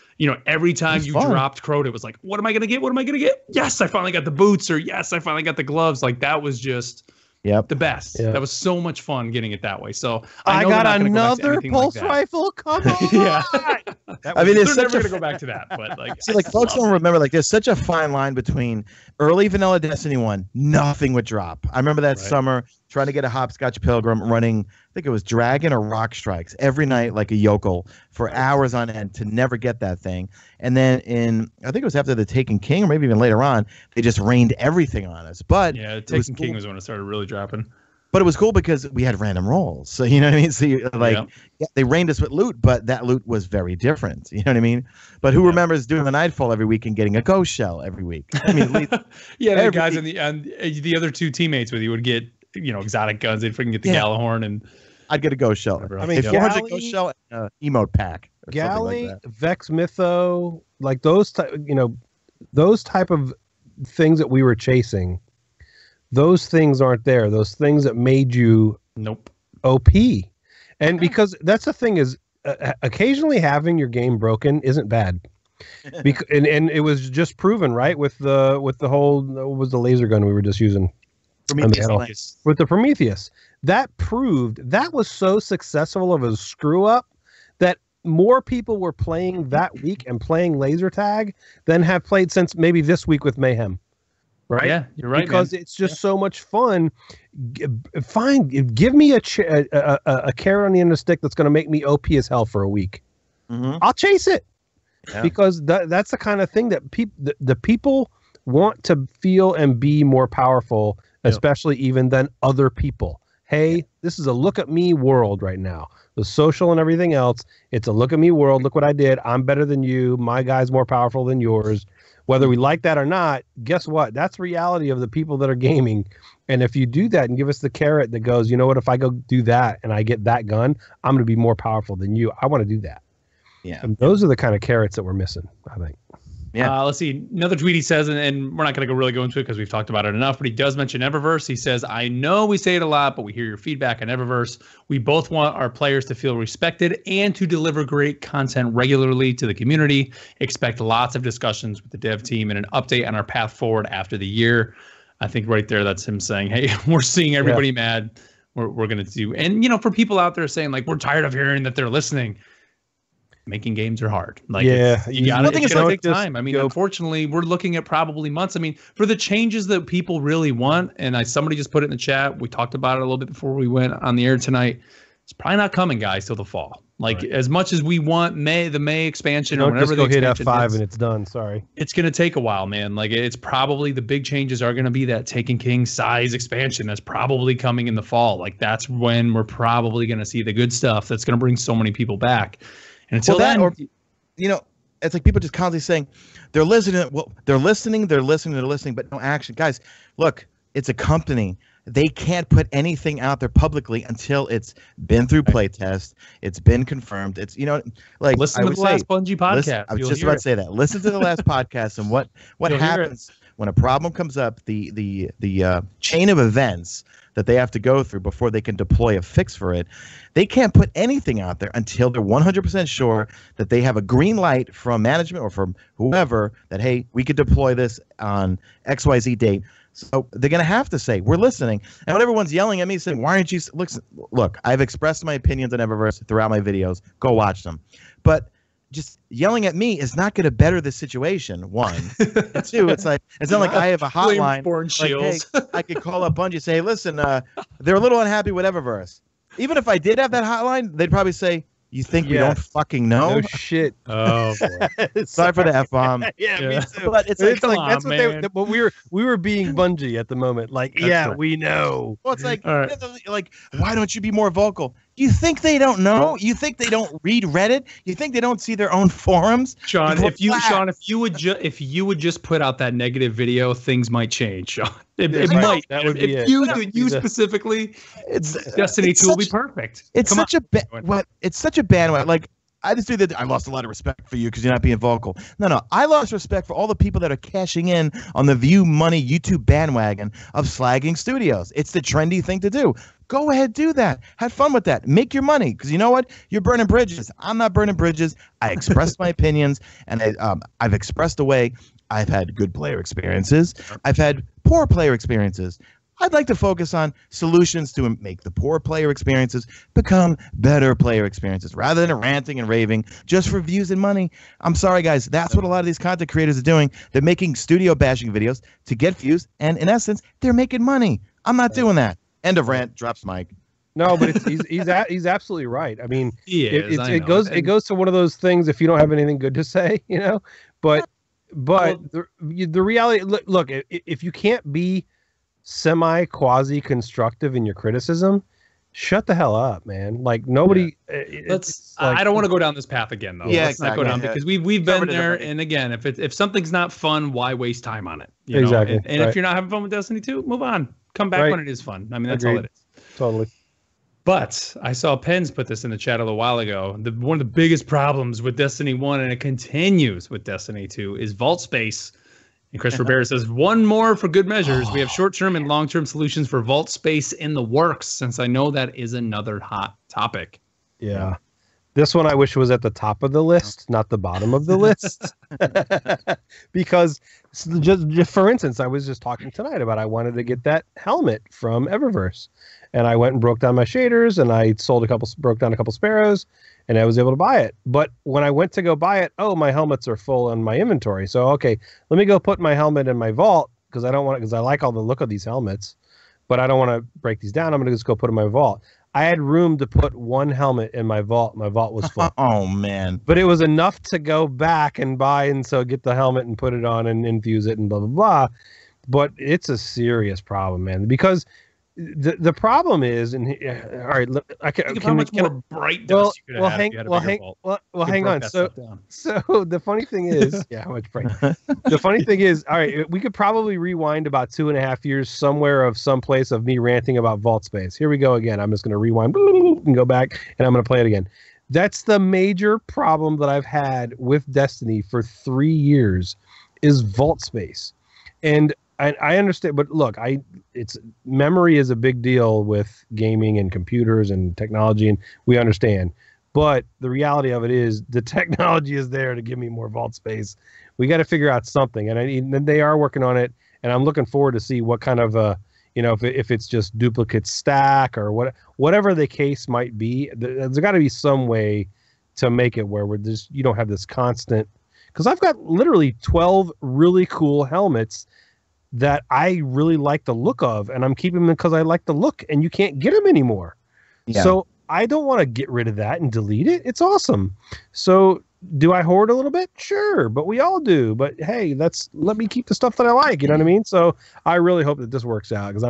every time you dropped Crota, it was like, what am I gonna get? What am I gonna get? Yes, I finally got the boots, or yes, I finally got the gloves. Like that was just the best. That was so much fun getting it that way. So I got another pulse rifle. Come on. Yeah. I mean, they're never gonna go back to that. But like, see, like folks don't remember. Like, there's such a fine line between early vanilla Destiny 1. Nothing would drop. I remember that summer trying to get a hopscotch pilgrim, running, I think it was Dragon or Rock Strikes every night like a yokel for hours on end to never get that thing. And then I think it was after the Taken King, or maybe even later on, they just rained everything on us. But yeah, Taken King was when it started really dropping. But it was cool because we had random rolls. So, you know what I mean? So, they rained us with loot, but that loot was very different. You know what I mean? But who remembers doing the Nightfall every week and getting a ghost shell every week? I mean, the guys and the other 2 teammates with you would get, exotic guns. They'd freaking get the Gallahorn, and I'd get a ghost shell. I mean, 400 ghost shell and emote pack. Galley, like Vex Mytho, like those type of things that we were chasing. Those things aren't there. Those things that made you OP. And because that's the thing is, occasionally having your game broken isn't bad. And it was just proven, right, with the whole, what was the laser gun we were just using? Prometheus. With the Prometheus. That proved that was so successful of a screw up that more people were playing that week and playing laser tag than have played since maybe this week with Mayhem. Right? Yeah, you're right. Because it's just so much fun. Give me a carrot on the end of the stick that's going to make me OP as hell for a week. I'll chase it. Yeah. Because that's the kind of thing that the people want to feel and be more powerful, especially even than other people. Hey, this is a look at me world right now. The social and everything else, it's a look at me world. Look what I did. I'm better than you. My guy's more powerful than yours. Whether we like that or not, guess what? That's reality of the people that are gaming. And if you do that and give us the carrot that goes, you know what, if I go do that and I get that gun, I'm going to be more powerful than you. I want to do that. Yeah. And those are the kind of carrots that we're missing, I think. Yeah. Let's see. Another tweet he says, and we're not going to really go into it because we've talked about it enough, but he does mention Eververse. He says, I know we say it a lot, but we hear your feedback on Eververse. We both want our players to feel respected and to deliver great content regularly to the community. Expect lots of discussions with the dev team and an update on our path forward after the year. I think right there, that's him saying, hey, we're seeing everybody mad. We're going to do. And, you know, for people out there saying, like, we're tired of hearing that they're listening. Making games are hard. Like, you gotta take time. I mean, unfortunately, we're looking at probably months. I mean, for the changes that people really want, and somebody just put it in the chat. We talked about it a little bit before we went on the air tonight. It's probably not coming, guys, till the fall. Like, as much as we want the May expansion or whenever they hit F5 and it's done. Sorry, it's gonna take a while, man. Like, it's probably the big changes are gonna be that Taken King size expansion that's probably coming in the fall. Like, that's when we're probably gonna see the good stuff that's gonna bring so many people back. And until then, or, you know, it's like people just constantly saying they're listening. Well, they're listening, but no action. Guys, look, it's a company. They can't put anything out there publicly until it's been through playtest. It's been confirmed. It's, you know, like listen to the last Bungie podcast. I was just about to say that. Listen to the last podcast and what happens when a problem comes up. The chain of events that they have to go through before they can deploy a fix for it. They can't put anything out there until they're 100% sure that they have a green light from management or from whoever that, hey, we could deploy this on XYZ date. So they're going to have to say, we're listening. And when everyone's yelling at me saying, why aren't you look, I've expressed my opinions on Eververse throughout my videos. Go watch them. But just yelling at me is not going to better the situation. One, and two, it's not like I have a hotline. Like, hey, I could call up Bungie and say, hey, listen, they're a little unhappy with Eververse. Even if I did have that hotline, they'd probably say, you think we don't fucking know? No shit. Oh, boy. Sorry for the F-bomb. Me too. But it's like that's what we were being Bungie at the moment. Like, we know. Well, it's like, like, why don't you be more vocal? You think they don't know? You think they don't read Reddit? You think they don't see their own forums? Sean, if you would just put out that negative video, things might change, Sean. It might. That would be it. You specifically, Destiny 2 will be perfect. It's such a bandwagon. Like, I just do that. I lost a lot of respect for you because you're not being vocal. No. I lost respect for all the people that are cashing in on the view money YouTube bandwagon of slagging studios. It's the trendy thing to do. Go ahead, do that. Have fun with that. Make your money, because you know what? You're burning bridges. I'm not burning bridges. I expressed my opinions, and I've expressed away. I've had good player experiences. I've had poor player experiences. I'd like to focus on solutions to make the poor player experiences become better player experiences, rather than ranting and raving just for views and money. I'm sorry, guys. That's what a lot of these content creators are doing. They're making studio bashing videos to get views, and in essence, they're making money. I'm not doing that. End of rant. Drops mic. No, but he's absolutely right. I mean, it goes to one of those things. If you don't have anything good to say, you know, but the reality. Look, if you can't be quasi constructive in your criticism, shut the hell up, man. Like, nobody. I don't want to go down this path again, though. Let's not go down because we've been there. And again, if something's not fun, why waste time on it? You know? And if you're not having fun with Destiny 2, move on. Come back when it is fun. I mean, that's all it is. Totally. But I saw Pens put this in the chat a little while ago. One of the biggest problems with Destiny 1, and it continues with Destiny 2, is vault space. And Chris Rivera says, one more for good measures. We have short-term and long-term solutions for vault space in the works, since I know that is another hot topic. Yeah. This one I wish was at the top of the list, not the bottom of the list. Because, just for instance, I was just talking tonight about I wanted to get that helmet from Eververse. And I went and broke down my shaders, and I broke down a couple sparrows, and I was able to buy it. But when I went to go buy it, my helmets are full in my inventory. So, okay, let me go put my helmet in my vault, because I like all the look of these helmets, but I don't want to break these down. I'm going to just go put them in my vault. I had room to put one helmet in my vault. My vault was full. Oh man! But it was enough to go back and buy, and so get the helmet and put it on and infuse it and blah blah blah. But it's a serious problem, man, because the problem is, and all right, look, how much more bright dust you could have if you had a bigger vault. Hang on. So the funny thing is, yeah, how much bright. The funny thing is, all right, we could probably rewind about 2.5 years somewhere of someplace of me ranting about vault space. Here we go again. I'm just going to rewind and go back, and I'm going to play it again. That's the major problem that I've had with Destiny for 3 years, is vault space, and I understand, but look, memory is a big deal with gaming and computers and technology, and we understand. But the reality of it is, the technology is there to give me more vault space. We got to figure out something, and they are working on it. And I'm looking forward to see what kind of if it's just duplicate stack or whatever the case might be. There's got to be some way to make it where you don't have this constant. Because I've got literally 12 really cool helmets that I really like the look of, and I'm keeping them because I like the look, and you can't get them anymore. Yeah. So I don't want to get rid of that and delete it. It's awesome. So do I hoard a little bit? Sure, but we all do. But hey, let me keep the stuff that I like. You know what I mean? So I really hope that this works out, because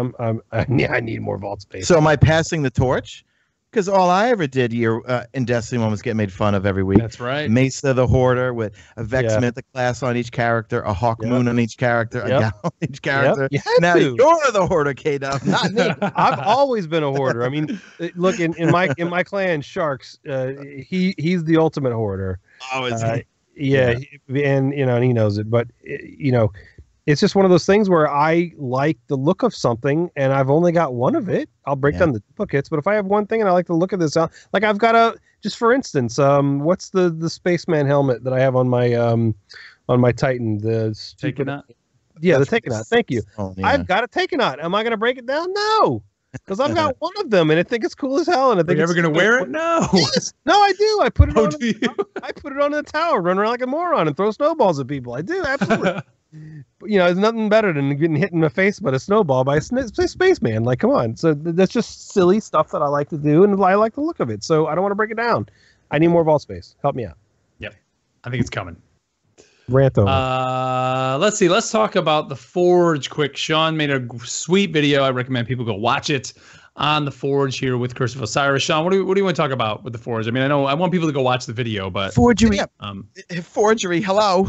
I need more vault space. So am I passing the torch? Because all I ever did in Destiny 1 was get made fun of every week. That's right. Mesa the Hoarder with a Vex Mythic class on each character, a Hawk Moon on each character, a Gal on eeach character. Now you're the Hoarder, K-Dub, not me. I've always been a Hoarder. I mean, look, in my clan, Sharks, he's the ultimate Hoarder. Oh, is he? Yeah, and and he knows it. But it's just one of those things where I like the look of something, and I've only got one of it. I'll break down the duplicates, but if I have one thing and I like the look of this, like I've got just for instance, what's the spaceman helmet that I have on my Titan? The Takenaut? Yeah, the Takenaut. Thank you. Oh, yeah. I've got a Takenaut. Am I going to break it down? No. Because I've got one of them, and I think it's cool as hell. And I think Are you ever going to wear it? No. Yes. No, I do. I put it on. Do you? I put it on in the tower, run around like a moron, and throw snowballs at people. I do, absolutely. There's nothing better than getting hit in the face by a snowball by a spaceman. Like, come on. So that's just silly stuff that I like to do, and I like the look of it. So I don't want to break it down. I need more vault space. Help me out. Yep. I think it's coming. Rant over. Let's see. Let's talk about the Forge quick. Sean made a sweet video. I recommend people go watch it on the Forge here with Curse of Osiris. Sean, what do you want to talk about with the Forge? I mean, I want people to go watch the video, but Forgery. Forgery. Hello.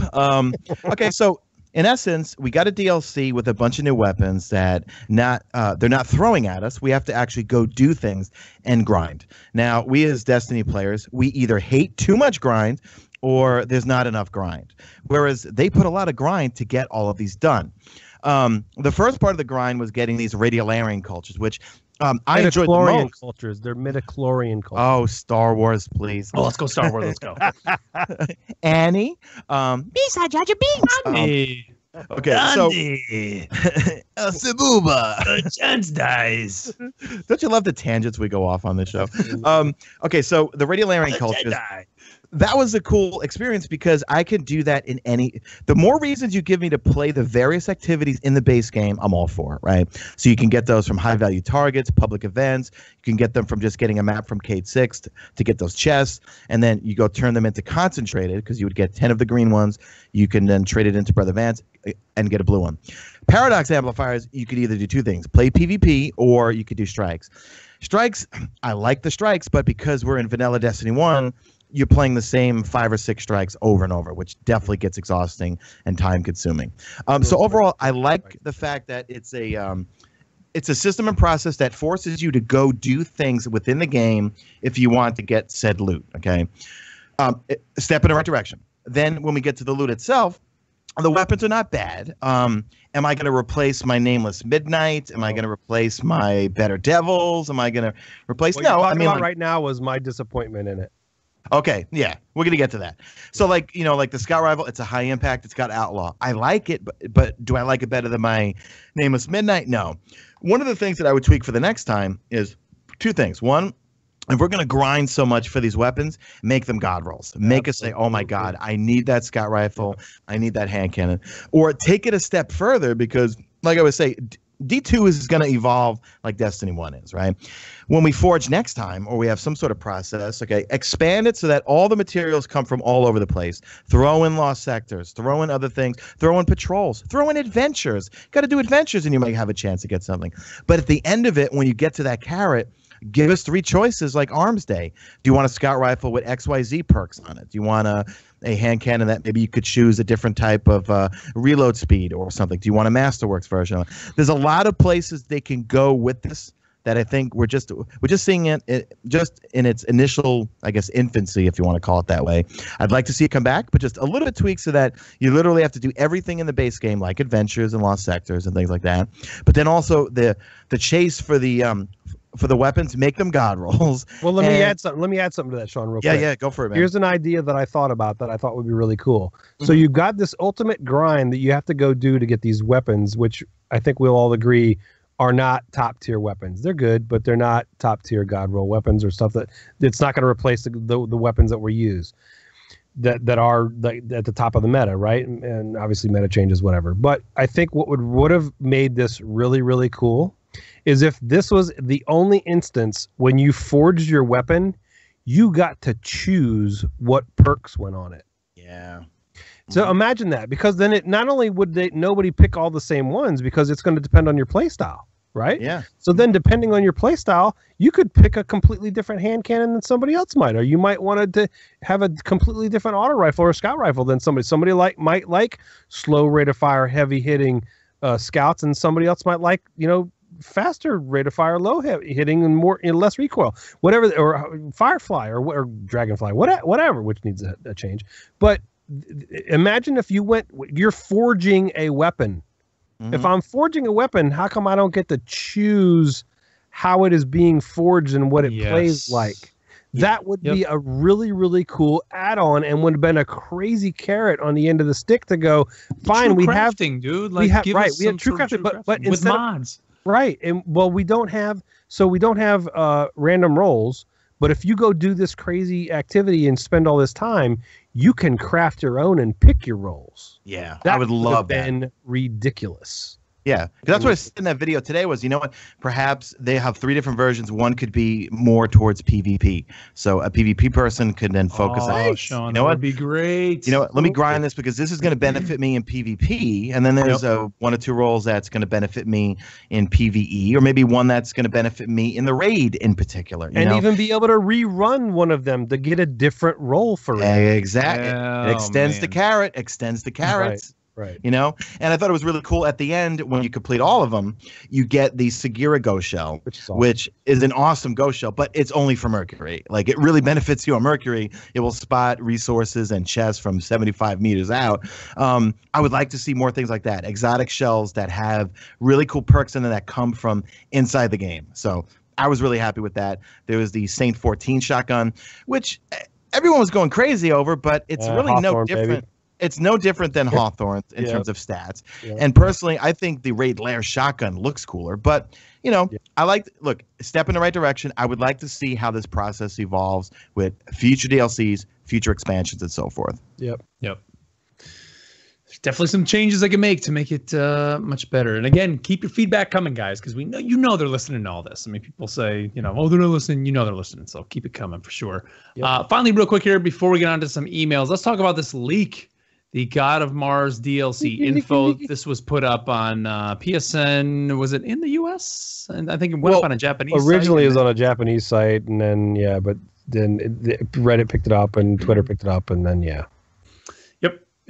Okay, so in essence, we got a DLC with a bunch of new weapons that they're not throwing at us. We have to actually go do things and grind. Now, we as Destiny players, we either hate too much grind or there's not enough grind. Whereas they put a lot of grind to get all of these done. The first part of the grind was getting these radiolarian cultures, which I enjoyed the most. Cultures. They're midichlorian cultures. Oh, Star Wars, please. Oh, let's go Star Wars. Let's go. Annie. Mesa, Jaja Binks. Okay, so Sabuba. Chance dies. Don't you love the tangents we go off on this show? Okay, so the radiolarian cultures. That was a cool experience because I could do that in the more reasons you give me to play the various activities in the base game, I'm all for it, right? So you can get those from high value targets, public events. You can get them from just getting a map from Cade 6 to get those chests. And then you go turn them into concentrated because you would get 10 of the green ones. You can then trade it into Brother Vance and get a blue one. Paradox amplifiers, you could either do two things, play PvP or you could do strikes. Strikes, I like the strikes, but because we're in vanilla Destiny 1, you're playing the same 5 or 6 strikes over and over, which definitely gets exhausting and time consuming. So overall, I like the fact that it's a system and process that forces you to go do things within the game if you want to get said loot. Okay, step in the right direction. Then when we get to the loot itself, the weapons are not bad. Am I going to replace my Nameless Midnight? Am I going to replace my Better Devils? Am I going to replace? No, I mean, like, right now was my disappointment in it. Okay, yeah, we're gonna get to that. So, like the Scout Rival, it's a high impact. It's got Outlaw. I like it, but do I like it better than my Nameless Midnight? No. One of the things that I would tweak for the next time is two things. One, if we're gonna grind so much for these weapons, make them God rolls. Make us say, "Oh my God, I need that Scout Rifle. I need that hand cannon," or take it a step further because, like I would say, D2 is going to evolve like Destiny 1 is, right? When we forge next time, or we have some sort of process, okay, expand it so that all the materials come from all over the place. Throw in lost sectors, throw in other things, throw in patrols, throw in adventures. Got to do adventures and you might have a chance to get something. But at the end of it, when you get to that carrot, give us 3 choices like Arms Day. Do you want a scout rifle with XYZ perks on it? Do you want a hand cannon that maybe you could choose a different type of reload speed or something? Do you want a Masterworks version? There's a lot of places they can go with this that I think we're just seeing it just in its initial, I guess, infancy, if you want to call it that way. I'd like to see it come back, but just a little bit tweaks so that you literally have to do everything in the base game, like adventures and lost sectors and things like that. But then also the chase for the weapons, make them god rolls. Well, let me add something to that, Sean, real quick. Yeah, go for it, man. Here's an idea that I thought about that I thought would be really cool. So you've got this ultimate grind that you have to go do to get these weapons, which I think we'll all agree are not top tier weapons. They're good, but they're not top tier god roll weapons or stuff that it's not going to replace the weapons that we use that are at the top of the meta, right? And obviously meta changes, whatever. But I think what would have made this really, really cool is if this was the only instance when you forged your weapon, you got to choose what perks went on it. Yeah. So imagine that, because then it not only would nobody pick all the same ones, because it's going to depend on your play style, right? Yeah. So then depending on your play style, you could pick a completely different hand cannon than somebody else might, or you might want to have a completely different auto rifle or scout rifle than somebody. Somebody might like slow rate of fire, heavy hitting scouts, and somebody else might like, faster rate of fire, low hitting, and more less recoil, whatever, or Firefly or Dragonfly, whatever, which needs a change. But imagine if you're forging a weapon. If I'm forging a weapon, how come I don't get to choose how it is being forged and what it plays like? That would be a really, really cool add-on, and would have been a crazy carrot on the end of the stick to go, fine, we have dude. Like, we have true crafting, but with mods. Right. And well, we don't have random rolls, but if you go do this crazy activity and spend all this time, you can craft your own and pick your rolls. Yeah, I would love that. Been ridiculous. Yeah, that's what I said in that video today was, what, perhaps they have 3 different versions. One could be more towards PvP. So a PvP person could then focus on, Sean, that would be great. You know what, let me grind this because this is going to benefit me in PvP. And then there's 1 or 2 roles that's going to benefit me in PvE, or maybe one that's going to benefit me in the raid in particular. And even be able to rerun one of them to get a different role for it. Exactly. It extends the carrot, extends the carrots. Right. And I thought it was really cool at the end when you complete all of them, you get the Sagira Ghost Shell, which is an awesome ghost shell, but it's only for Mercury. Like, it really benefits you on Mercury. It will spot resources and chests from 75 meters out. I would like to see more things like that. Exotic shells that have really cool perks in them that come from inside the game. So I was really happy with that. There was the Saint 14 shotgun, which everyone was going crazy over, but it's really no different. Baby. It's no different than Hawthorne in terms of stats. And personally, I think the Raid Lair shotgun looks cooler. But, I look, step in the right direction. I would like to see how this process evolves with future DLCs, future expansions, and so forth. Yep. There's definitely some changes I can make to make it much better. And again, keep your feedback coming, guys, because we know they're listening to all this. I mean, people say, they're not listening. They're listening. So keep it coming for sure. Finally, real quick here, before we get on to some emails, let's talk about this leak. The God of Mars DLC info. This was put up on PSN. Was it in the US? And I think it went up on a Japanese site. Originally, it was on a Japanese site, and then, but then Reddit picked it up, and Twitter picked it up, and then, Yep.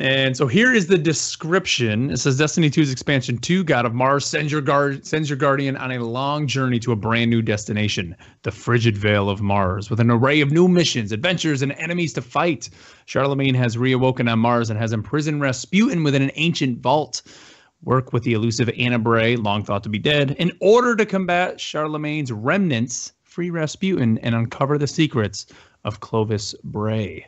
And so here is the description. It says Destiny 2's expansion 2, God of Mars, sends your guardian on a long journey to a brand new destination, the frigid Veil of Mars, with an array of new missions, adventures, and enemies to fight. Charlemagne has reawoken on Mars and has imprisoned Rasputin within an ancient vault. Work with the elusive Anna Bray, long thought to be dead, in order to combat Charlemagne's remnants, free Rasputin, and uncover the secrets of Clovis Bray.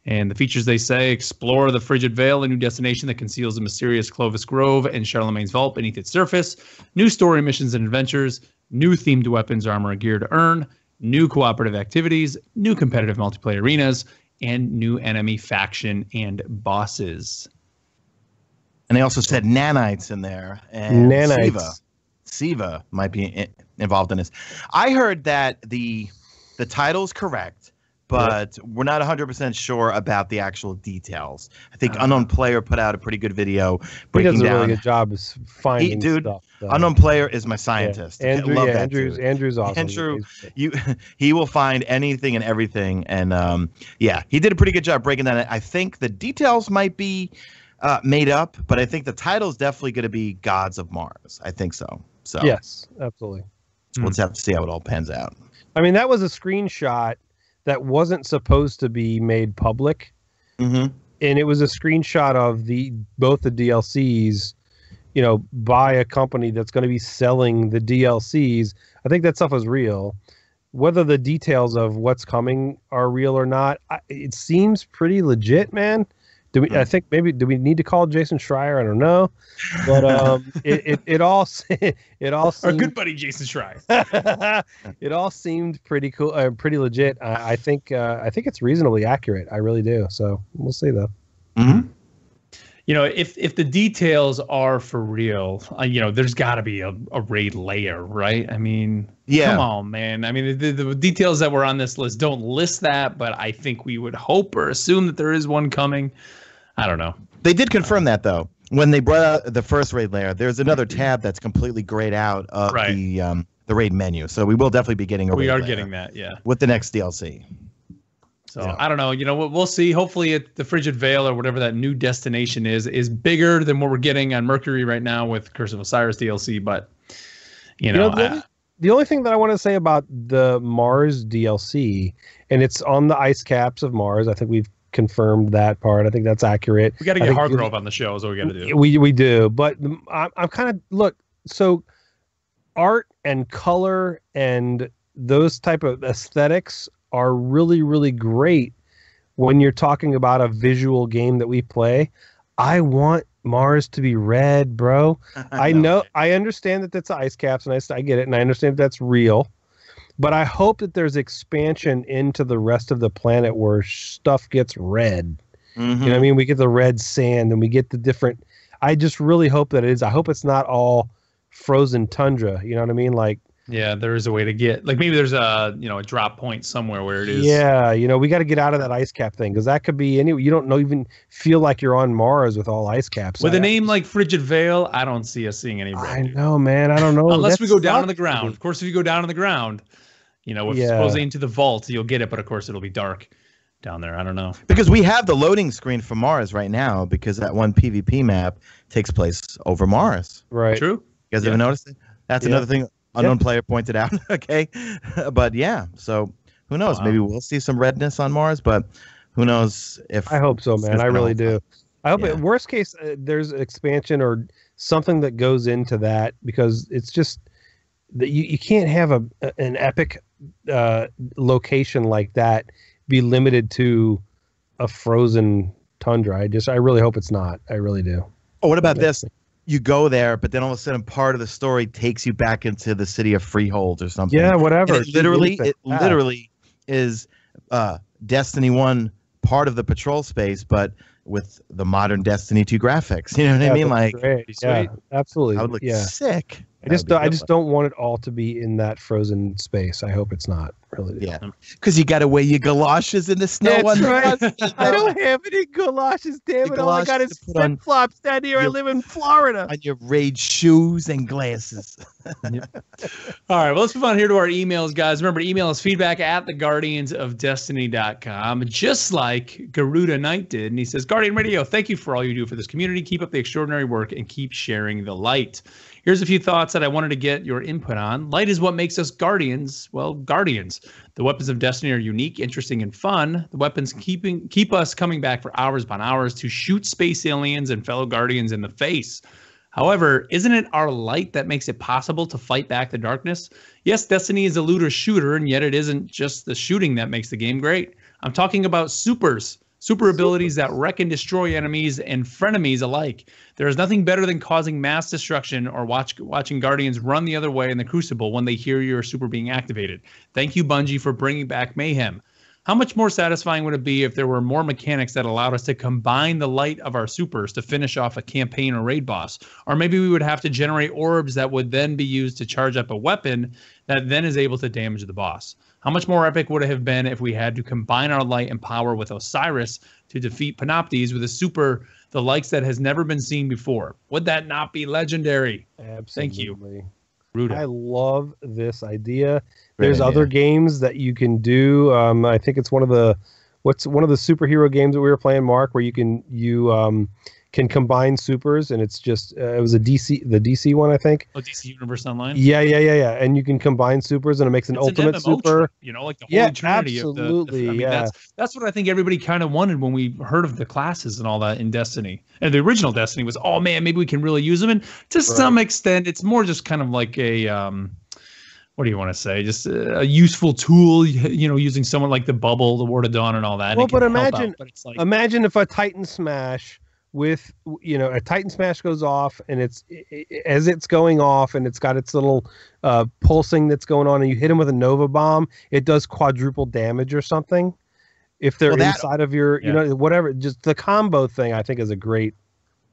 And the features they say: explore the frigid veil, a new destination that conceals the mysterious Clovis Grove and Charlemagne's vault beneath its surface. New story missions and adventures, new themed weapons, armor, and gear to earn, new cooperative activities, new competitive multiplayer arenas, and new enemy faction and bosses. And they also said nanites in there. And nanites. SIVA might be involved in this. I heard that the title's correct, but we're not 100% sure about the actual details. I think Unknown Player put out a pretty good video breaking down. He does a really good job of finding stuff. Unknown Player is my scientist. Yeah. Andrew, love Andrew's awesome. Andrew, he will find anything and everything, and he did a pretty good job breaking down. I think the details might be made up, but I think the title is definitely going to be Gods of Mars. I think so. So yes, absolutely. We'll just have to see how it all pans out. I mean, that was a screenshot that wasn't supposed to be made public. Mm-hmm. And it was a screenshot of both the DLCs, by a company that's going to be selling the DLCs. I think that stuff was real. Whether the details of what's coming are real or not, it seems pretty legit, man. I think maybe do we need to call Jason Schreier? I don't know, but it all seemed, our good buddy Jason Schreier. It all seemed pretty cool, pretty legit. I think it's reasonably accurate. I really do. So we'll see though. Mm-hmm. If the details are for real, there's got to be a raid layer, right? I mean, come on, man. I mean, the details that were on this list don't list that, but I think we would hope or assume that there is one coming. I don't know. They did confirm that though. When they brought out the first raid layer, there's another tab that's completely grayed out of the raid menu. So we will definitely be getting a raid layer getting that, with the next DLC. So I don't know. We'll see. Hopefully the Frigid Veil or whatever that new destination is bigger than what we're getting on Mercury right now with Curse of Osiris DLC. But, the only thing that I want to say about the Mars DLC, and it's on the ice caps of Mars. I think we've confirmed that part. I think that's accurate. We got to get Hargrove on the show is what we got to do. We do. But I'm kind of, so art and color and those type of aesthetics are really, really great when you're talking about a visual game that we play. I want Mars to be red, bro. I understand that that's ice caps, and I get it, and I understand that that's real. But I hope that there's expansion into the rest of the planet where stuff gets red. Mm-hmm. You know what I mean? We get the red sand, and we get the different. I just really hope that it is. I hope it's not all frozen tundra. You know what I mean? Like. Yeah, there is a way to get maybe there's a drop point somewhere where it is. Yeah, we got to get out of that ice cap thing because that could be anyway. You don't even feel like you're on Mars with all ice caps. With a name like Frigid Veil, I don't see us seeing any red. I know, man. I don't know. Unless we go down on the ground. Of course, if you go down on the ground, if supposedly into the vault, you'll get it. But of course, it'll be dark down there. I don't know. Because we have the loading screen for Mars right now because that one PvP map takes place over Mars. Right. True. You guys ever noticed it? That's another thing. Unknown player pointed out. Okay. But so who knows? Maybe we'll see some redness on Mars, but who knows if. I hope so, man. I really do. I hope worst case, there's expansion or something that goes into that because it's just that you can't have an epic location like that be limited to a frozen tundra. I really hope it's not. I really do. Oh, what about this? You go there, but then all of a sudden part of the story takes you back into the city of Freehold or something. Yeah, whatever. And it literally is Destiny 1 part of the patrol space, but with the modern Destiny 2 graphics. You know what I mean? Like, great. Yeah, absolutely. I would look sick. I just don't want it all to be in that frozen space. I hope it's not. Really. Yeah. Because you got to wear your galoshes in the snow. That's right. I don't have any galoshes, damn it. All I got is flip-flops down here. I live in Florida. On your raid shoes and glasses. All right. Well, let's move on here to our emails, guys. Remember, email us feedback at theguardiansofdestiny.com, just like Garuda Knight did. And he says, Guardian Radio, thank you for all you do for this community. Keep up the extraordinary work and keep sharing the light. Here's a few thoughts that I wanted to get your input on. Light is what makes us Guardians. Well, Guardians. The weapons of Destiny are unique, interesting, and fun. The weapons keep us coming back for hours upon hours to shoot space aliens and fellow Guardians in the face. However, isn't it our light that makes it possible to fight back the darkness? Yes, Destiny is a looter shooter, and yet it isn't just the shooting that makes the game great. I'm talking about supers. Super abilities that wreck and destroy enemies and frenemies alike. There is nothing better than causing mass destruction or watching Guardians run the other way in the Crucible when they hear your super being activated. Thank you, Bungie, for bringing back Mayhem. How much more satisfying would it be if there were more mechanics that allowed us to combine the light of our supers to finish off a campaign or raid boss? Or maybe we would have to generate orbs that would then be used to charge up a weapon that then is able to damage the boss. How much more epic would it have been if we had to combine our light and power with Osiris to defeat Panoptes with a super the likes that has never been seen before? Would that not be legendary? Absolutely. Thank you, Ruda. I love this idea. There's other games that you can do. I think it's one of the superhero games that we were playing, Mark, where you can combine supers, and it's just it was the DC one, I think. Oh, DC Universe Online. Yeah. And you can combine supers, and it makes an ultimate super. You know, like the Holy Trinity absolutely, of the. That's what I think everybody kind of wanted when we heard of the classes and all that in Destiny. And the original Destiny was, oh man, maybe we can really use them. And to some extent, it's more just kind of like a what do you want to say? Just a useful tool, you know, using someone like the Bubble, the Ward of Dawn, and all that. Well, but imagine if a Titan Smash with, you know, a Titan Smash goes off, and as it's going off, and it's got its little pulsing that's going on, and you hit them with a Nova Bomb, it does quadruple damage or something. If they're inside of your, you know, whatever, just the combo thing, I think is a great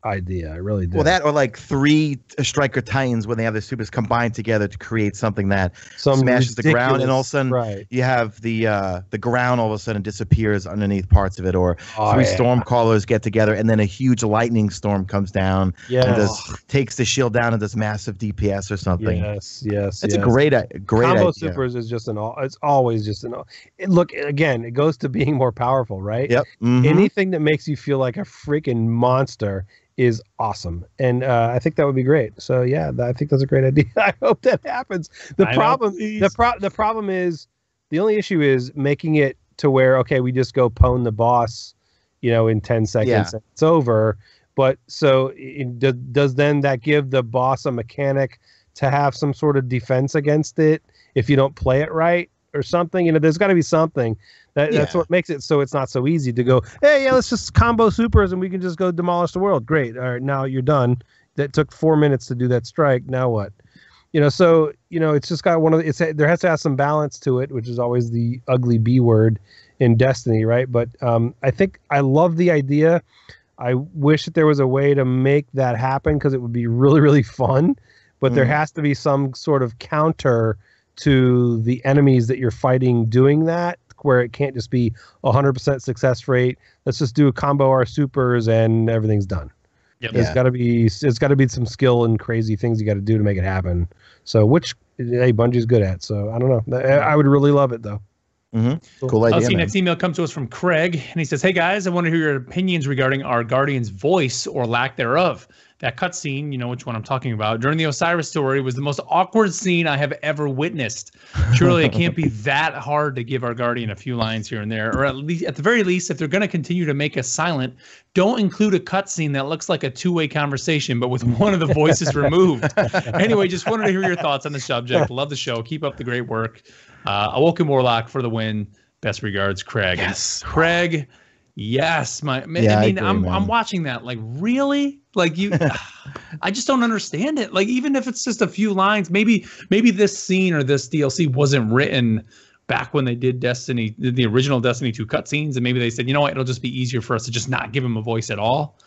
idea. I really do. Well, that or like 3 Striker Titans when they have the supers combined together to create something that smashes the ground, and all of a sudden you have the ground all of a sudden disappears underneath parts of it, or 3 Stormcallers get together, and then a huge lightning storm comes down and takes the shield down and does massive DPS or something. Yes. It's a great combo idea. supers is just it's always just look, again, it goes to being more powerful, right? Yep. Anything that makes you feel like a freaking monster is awesome, and I think that would be great. So yeah, I think that's a great idea. I hope that happens. The problem is, the only issue is making it to where, okay, we just go pwn the boss, you know, in 10 seconds and it's over. But so does then that give the boss a mechanic to have some sort of defense against it if you don't play it right or something? You know, there's got to be something. That's what makes it so it's not so easy to go, hey, let's just combo supers and we can just go demolish the world. Great. All right, now you're done. That took 4 minutes to do that strike. Now what? You know, so, you know, it's just got there has to have some balance to it, which is always the ugly B word in Destiny, right? But I think I love the idea. I wish that there was a way to make that happen, because it would be really, really fun. But there has to be some sort of counter to the enemies that you're fighting doing that, where it can't just be 100% success rate. Let's just do a combo our supers and everything's done. Yep. It's got to be some skill and crazy things you got to do to make it happen. So, which Bungie's good at. So I don't know. I would really love it though. Cool idea. Let's see, next email comes to us from Craig, and he says, "Hey guys, I want to hear your opinions regarding our Guardian's voice or lack thereof. That cutscene, you know which one I'm talking about, during the Osiris story was the most awkward scene I have ever witnessed. Surely it can't be that hard to give our Guardian a few lines here and there, or at the very least, if they're going to continue to make us silent, don't include a cutscene that looks like a two-way conversation, but with one of the voices removed." Anyway, just wanted to hear your thoughts on the subject. Love the show. Keep up the great work. Awoken Warlock for the win. Best regards, Craig. Yes, Craig. Yes, I mean, I'm watching that. Like, really? Like, you? I just don't understand it. Like, even if it's just a few lines, maybe this scene or this DLC wasn't written back when they did Destiny, the original Destiny 2 cutscenes, and maybe they said, you know what, it'll just be easier for us to just not give him a voice at all.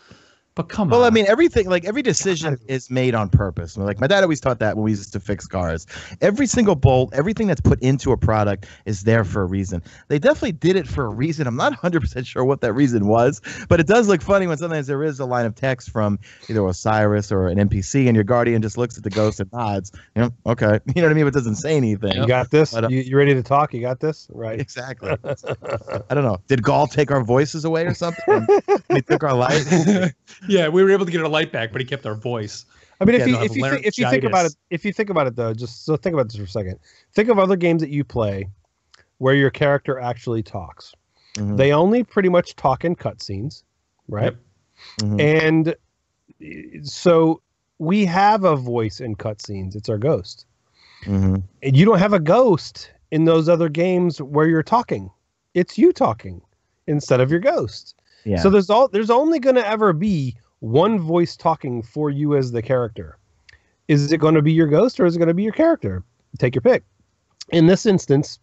But come on. Well, I mean, everything, like every decision is made on purpose. Like my dad always taught that when we used to fix cars. Every single bolt, everything that's put into a product is there for a reason. They definitely did it for a reason. I'm not 100% sure what that reason was, but it does look funny when sometimes there is a line of text from either Osiris or an NPC, and your Guardian just looks at the ghost and nods. You know, okay, you know what I mean? But doesn't say anything. You got this. But, you ready to talk? You got this, right? Exactly. I don't know. Did Gaul take our voices away or something? He took our light. Yeah, we were able to get our light back, but he kept our voice. I mean, if you think about it though, just so think about this for a second. Think of other games that you play where your character actually talks. They only pretty much talk in cutscenes, right? Yep. And so we have a voice in cutscenes. It's our ghost. And you don't have a ghost in those other games where you're talking. It's you talking instead of your ghost. Yeah. So there's only going to ever be one voice talking for you as the character. Is it going to be your ghost or is it going to be your character? Take your pick. In this instance,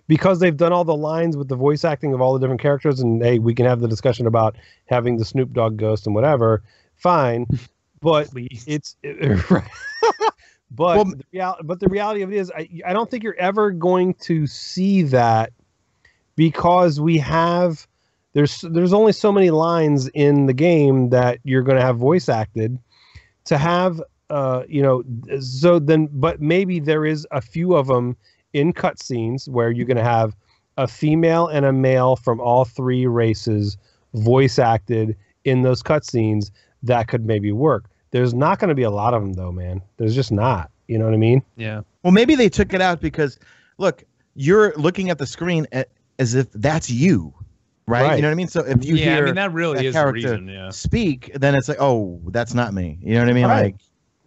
because they've done all the lines with the voice acting of all the different characters, and hey, we can have the discussion about having the Snoop Dogg ghost and whatever. Fine, but but the reality of it is, I don't think you're ever going to see that, because we have there's only so many lines in the game that you're going to have voice acted to have. So then, but maybe there is a few of them in cutscenes where you're going to have a female and a male from all three races voice acted in those cutscenes. That could maybe work. There's not going to be a lot of them though, man. There's just not. You know what I mean? Yeah. Well, maybe they took it out because, look, you're looking at the screen as if that's you, right? You know what I mean? So if you hear, I mean, that really is the reason. Yeah. Speak, then it's like, oh, that's not me. You know what I mean? Right.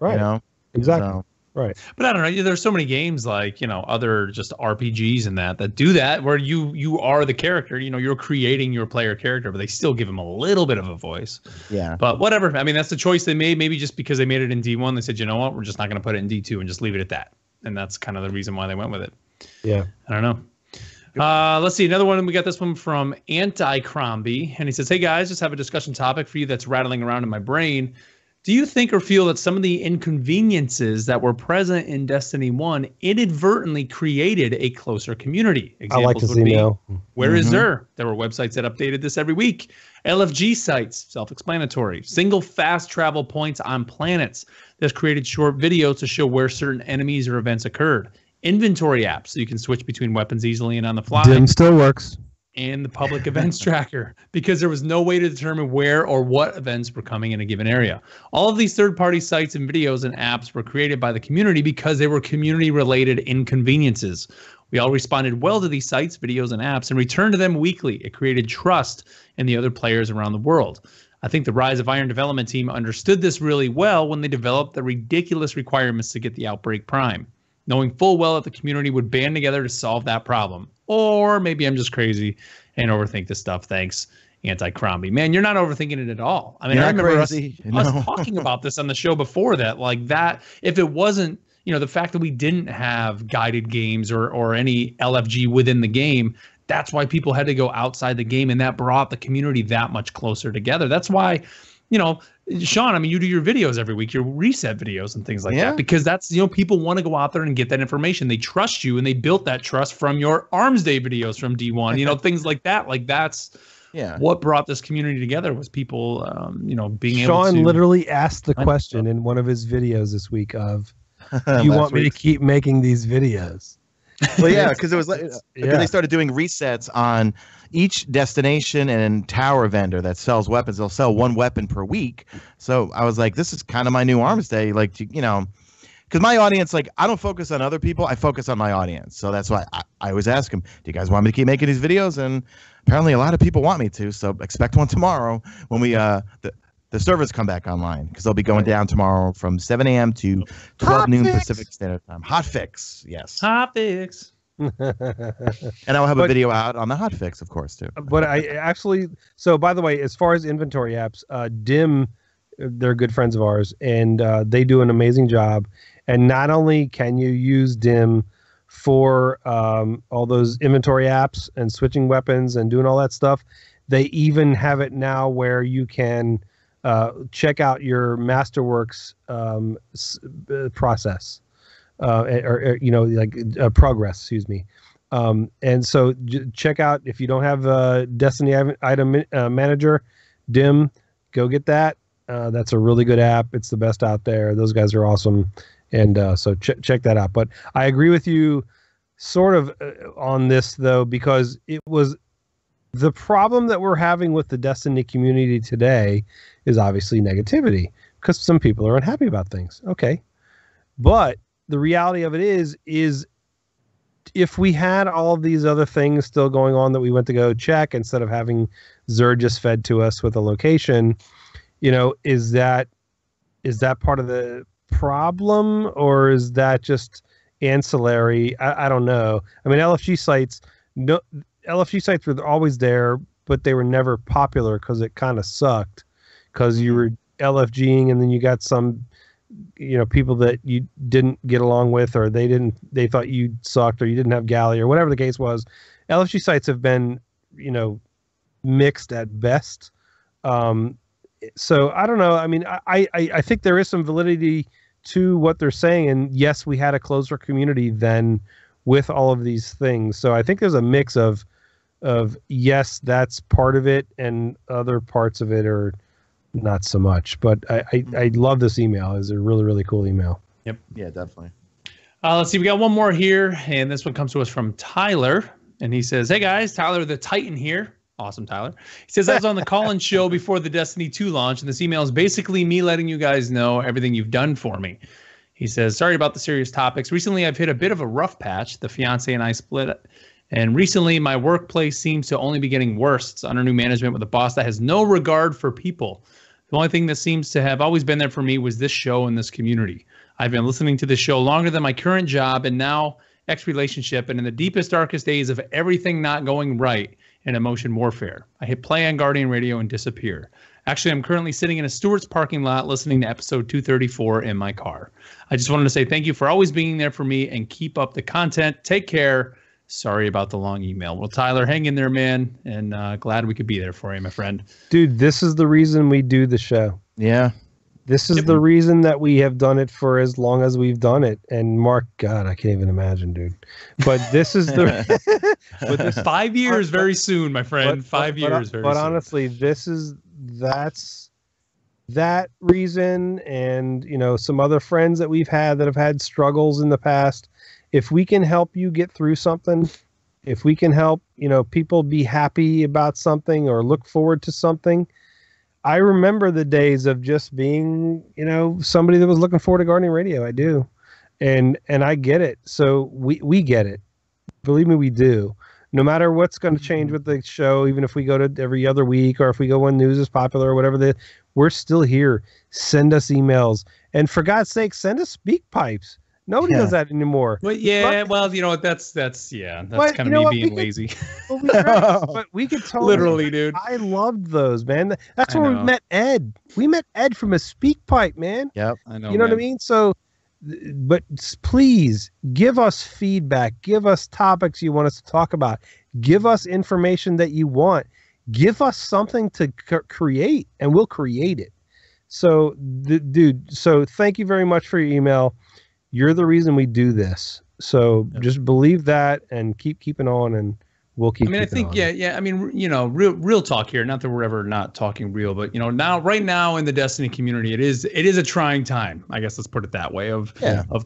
Like, you know, exactly. So. Right. But I don't know. There's so many games like, other just RPGs and that do that, where you are the character. You're creating your player character, but they still give them a little bit of a voice. Yeah. But whatever. I mean, that's the choice they made. Maybe just because they made it in D1, they said, you know what, we're just not going to put it in D2 and just leave it at that. And that's kind of the reason why they went with it. Yeah. I don't know. Let's see. Another one. We got this one from Anti-Crombie. And he says, hey, guys, just have a discussion topic for you that's rattling around in my brain. Do you think or feel that some of the inconveniences that were present in Destiny 1 inadvertently created a closer community? Examples I like to see now. Where is There were websites that updated this every week. LFG sites, self-explanatory. Single fast travel points on planets. This created short videos to show where certain enemies or events occurred. Inventory apps, so you can switch between weapons easily and on the fly. DIM still works. And the public events tracker, because there was no way to determine where or what events were coming in a given area. All of these third-party sites and videos and apps were created by the community because they were community-related inconveniences. We all responded well to these sites, videos, and apps and returned to them weekly. It created trust in the other players around the world. I think the Rise of Iron development team understood this really well when they developed the ridiculous requirements to get the Outbreak Prime, knowing full well that the community would band together to solve that problem. Or maybe I'm just crazy and overthink this stuff. Thanks, Anti-Crombie. Man, you're not overthinking it at all. I mean, I remember us talking about this on the show before that. Like that, if it wasn't, the fact that we didn't have guided games or any LFG within the game, that's why people had to go outside the game, and that brought the community that much closer together. That's why, Sean, I mean, you do your videos every week, your reset videos and things like that, because that's, people want to go out there and get that information. They trust you, and they built that trust from your Arms Day videos from D1, things like that. Like that's what brought this community together, was people, being able to. Sean literally asked the question in one of his videos this week of, do you want me to keep making these videos? Well, yeah, because it was like they started doing resets on each destination and tower vendor that sells weapons. They'll sell one weapon per week. So I was like, this is kind of my new Arms Day, like, because my audience, like, I don't focus on other people, I focus on my audience. So that's why I always ask them, do you guys want me to keep making these videos? And apparently a lot of people want me to. So expect one tomorrow when we the servers come back online, because they'll be going down tomorrow from 7 a.m. to 12 noon Pacific Standard Time. Hot fix, yes. Hot fix. And I'll have a video out on the hot fix, of course, too. But I actually, so by the way, as far as inventory apps, DIM, they're good friends of ours, and they do an amazing job. And not only can you use DIM for all those inventory apps and switching weapons and doing all that stuff, they even have it now where you can check out your Masterworks process, progress, excuse me. And so check out, if you don't have Destiny Item Manager, DIM, go get that. That's a really good app. It's the best out there. Those guys are awesome. And so check that out. But I agree with you sort of on this, though, because it was the problem that we're having with the Destiny community today is obviously negativity, because some people are unhappy about things. Okay. But the reality of it is if we had all of these other things still going on that we went to go check, instead of having Xur just fed to us with a location, is that part of the problem, or is that just ancillary? I don't know. I mean, LFG sites were always there, but they were never popular because it kind of sucked, because you were LFGing and then you got some people that you didn't get along with, or they thought you sucked, or you didn't have galley, or whatever the case was. LFG sites have been, mixed at best. So I don't know. I mean, I think there is some validity to what they're saying. And yes, we had a closer community then with all of these things. So I think there's a mix of yes, that's part of it, and other parts of it are not so much. But I love this email. It's a really, really cool email. Yep. Yeah, definitely. Let's see. We got one more here, and this one comes to us from Tyler, and he says, "Hey guys, Tyler the Titan here." Awesome, Tyler. He says, "I was on the call-in show before the Destiny 2 launch, and this email is basically me letting you guys know everything you've done for me." He says, "Sorry about the serious topics. Recently, I've hit a bit of a rough patch. The fiance and I split, and recently my workplace seems to only be getting worse. It's under new management with a boss that has no regard for people. The only thing that seems to have always been there for me was this show and this community. I've been listening to this show longer than my current job and now ex-relationship, and in the deepest, darkest days of everything not going right in emotion warfare, I hit play on Guardian Radio and disappear. Actually, I'm currently sitting in a Stewart's parking lot listening to episode 234 in my car. I just wanted to say thank you for always being there for me and keep up the content. Take care. Sorry about the long email." Well, Tyler, hang in there, man, and glad we could be there for you, my friend. Dude, this is the reason we do the show. Yeah. This is the reason that we have done it for as long as we've done it. And Mark, God, I can't even imagine, dude. But this is the... but this 5 years very soon, my friend. 5 years very soon. But honestly, that's that reason, and some other friends that we've had that have had struggles in the past. If we can help you get through something, if we can help people be happy about something or look forward to something. I remember the days of just being somebody that was looking forward to Guardian Radio. I do, and I get it. So we get it. Believe me, we do. No matter what's going to change with the show, even if we go to every other week, or if we go when news is popular or whatever, we're still here. Send us emails, and for God's sake, send us speak pipes. Nobody does that anymore. Well, yeah, that's kind of me being lazy. But we could totally. Literally, dude. I loved those, man. That's where we met Ed. We met Ed from a speak pipe, man. Yep, I know. You know what I mean? So, but please give us feedback. Give us topics you want us to talk about. Give us information that you want. Give us something to create, and we'll create it. So, dude. So, thank you very much for your email. You're the reason we do this. So just believe that and keep keeping on, and we'll keep. I think, yeah. I mean, real talk here. Not that we're ever not talking real, but right now in the Destiny community, it is a trying time. I guess let's put it that way. Of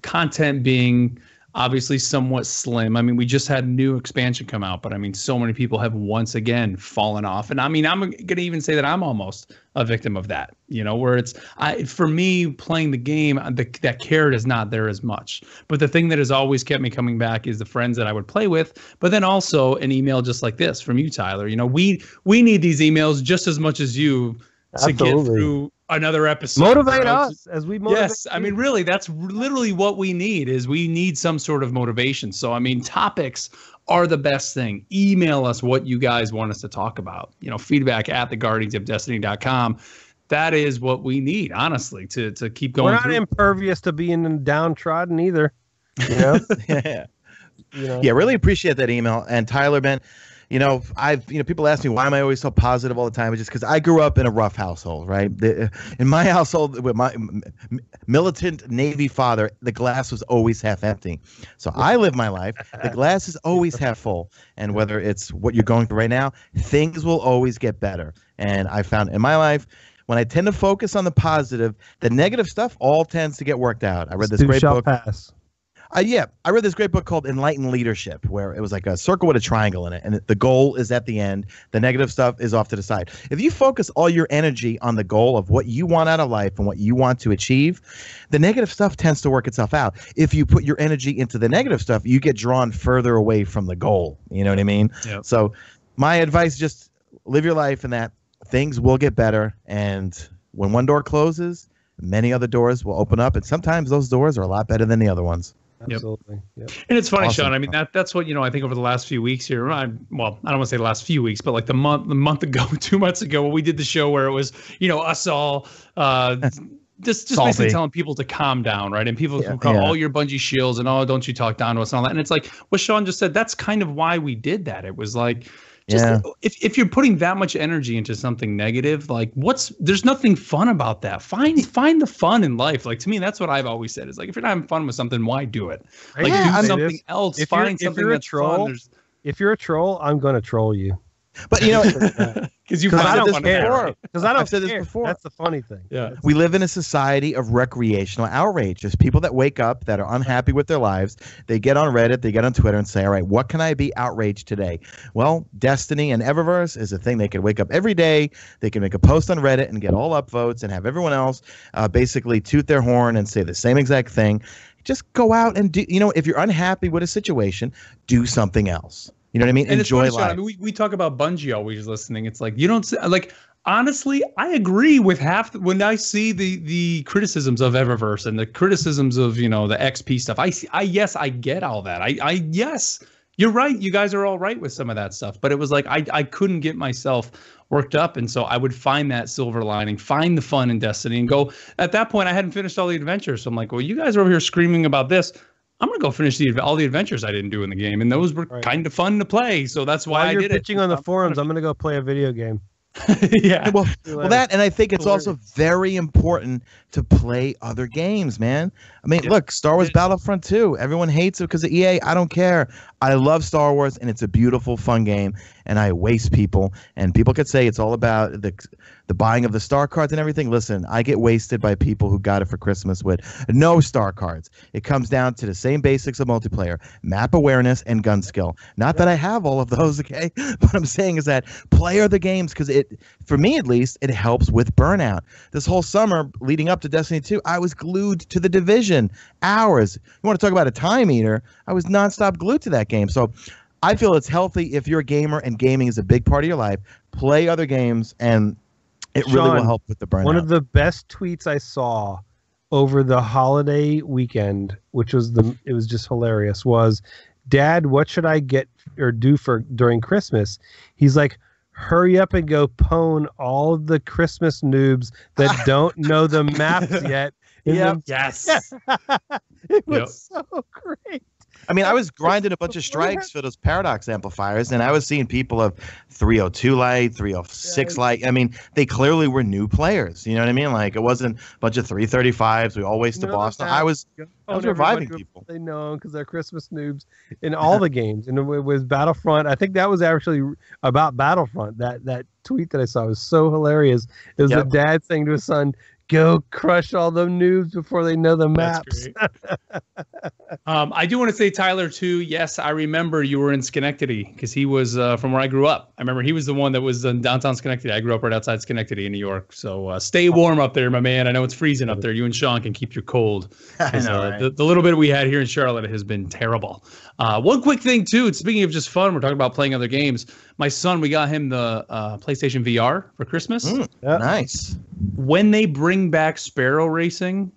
content being obviously somewhat slim. I mean, we just had new expansion come out, but I mean, so many people have once again fallen off. And I mean, I'm gonna even say that I'm almost a victim of that. Where for me playing the game, that carrot is not there as much. But the thing that has always kept me coming back is the friends that I would play with. But then also an email just like this from you, Tyler. We need these emails just as much as you to get through another episode. Motivate us as we motivate. Yes, I mean, really, that's literally what we need. Is we need some sort of motivation. So I mean, topics are the best thing. Email us what you guys want us to talk about. Feedback at theguardiansofdestiny.com. That is what we need, honestly, to keep going. We're not impervious to being downtrodden either. Yeah. Really appreciate that email. And Tyler, man, people ask me, why am I always so positive all the time? It's just because I grew up in a rough household, right? In my household, with my militant Navy father, the glass was always half empty. So I live my life. The glass is always half full. And whether it's what you're going through right now, things will always get better. And I found in my life, when I tend to focus on the positive, the negative stuff all tends to get worked out. I read this great book. I read this great book called Enlightened Leadership, where it was like a circle with a triangle in it, and the goal is at the end. The negative stuff is off to the side. If you focus all your energy on the goal of what you want out of life and what you want to achieve, the negative stuff tends to work itself out. If you put your energy into the negative stuff, you get drawn further away from the goal. You know what I mean? Yep. So my advice, just live your life in that things will get better. And when one door closes, many other doors will open up. And sometimes those doors are a lot better than the other ones. Absolutely. Yep. And it's funny, Sean. I mean, that's what I think over the last few weeks here. I don't want to say the last few weeks, but like the month ago, 2 months ago, when we did the show where it was us all just basically telling people to calm down, right? And people can call all your Bungie shills and don't you talk down to us and all that. And it's like what Sean just said. That's kind of why we did that. It was like, if you're putting that much energy into something negative, like there's nothing fun about that. Find the fun in life. Like to me, that's what I've always said. Is like if you're not having fun with something, why do it? Like do something else. Find something that's fun. If you're a troll, I'm gonna troll you. But you know, because I don't care. Because I don't said this before. That's the funny thing. Yeah, we live in a society of recreational outrage. There's people that wake up that are unhappy with their lives. They get on Reddit, they get on Twitter, and say, "All right, what can I be outraged today?" Well, Destiny and Eververse is a thing. They can wake up every day. They can make a post on Reddit and get all upvotes and have everyone else basically toot their horn and say the same exact thing. Just go out and do. You know, if you're unhappy with a situation, do something else. You know what I mean? And enjoy life. I mean, we talk about Bungie always listening. It's like you don't like. Honestly, I agree with when I see the criticisms of Eververse and the criticisms of the XP stuff. I get all that. Yes, you're right. You guys are all right with some of that stuff. But it was like I couldn't get myself worked up, and so I would find that silver lining, find the fun in Destiny, and go. At that point, I hadn't finished all the adventures, so I'm like, well, you guys are over here screaming about this. I'm gonna go finish all the adventures I didn't do in the game, and those were kind of fun to play. So that's why I did it. You're pitching on the forums. I'm gonna go play a video game. Yeah. Well, that, and I think it's also very important to play other games, man. I mean, look, Star Wars Battlefront 2. Everyone hates it because of EA. I don't care. I love Star Wars, and it's a beautiful, fun game. And I waste people, and people could say it's all about the buying of the star cards and everything. Listen, I get wasted by people who got it for Christmas with no star cards. It comes down to the same basics of multiplayer: map awareness and gun skill. Not that I have all of those, okay? What I'm saying is that play other games because for me at least, it helps with burnout. This whole summer leading up to Destiny 2, I was glued to the Division hours. You want to talk about a time eater? I was nonstop glued to that game. So I feel it's healthy if you're a gamer and gaming is a big part of your life. Play other games, and it really will help with the burnout. One of the best tweets I saw over the holiday weekend, which was it was just hilarious, was, "Dad, what should I get or do during Christmas?" He's like, "Hurry up and go pwn all the Christmas noobs that don't know the maps yet." Yes. It was so great. I mean, I was grinding a bunch of strikes for those paradox amplifiers, and I was seeing people of 302 light, 306 light. I mean, they clearly were new players. You know what I mean? Like, it wasn't a bunch of 335s. We all waste to Boston. I was reviving people. They know because they're Christmas noobs in all the games. And it was Battlefront. I think that was actually about Battlefront. That tweet that I saw was so hilarious. It was a dad saying to his son, "Go crush all the noobs before they know the maps." I do want to say, Tyler, too. Yes, I remember you were in Schenectady because he was from where I grew up. I remember he was the one that was in downtown Schenectady. I grew up right outside Schenectady in New York. So stay warm up there, my man. I know it's freezing up there. You and Sean can keep your cold. I know, right? The little bit we had here in Charlotte has been terrible. One quick thing, too. Speaking of just fun, we're talking about playing other games. My son, we got him the PlayStation VR for Christmas. Nice. When they bring back Sparrow Racing,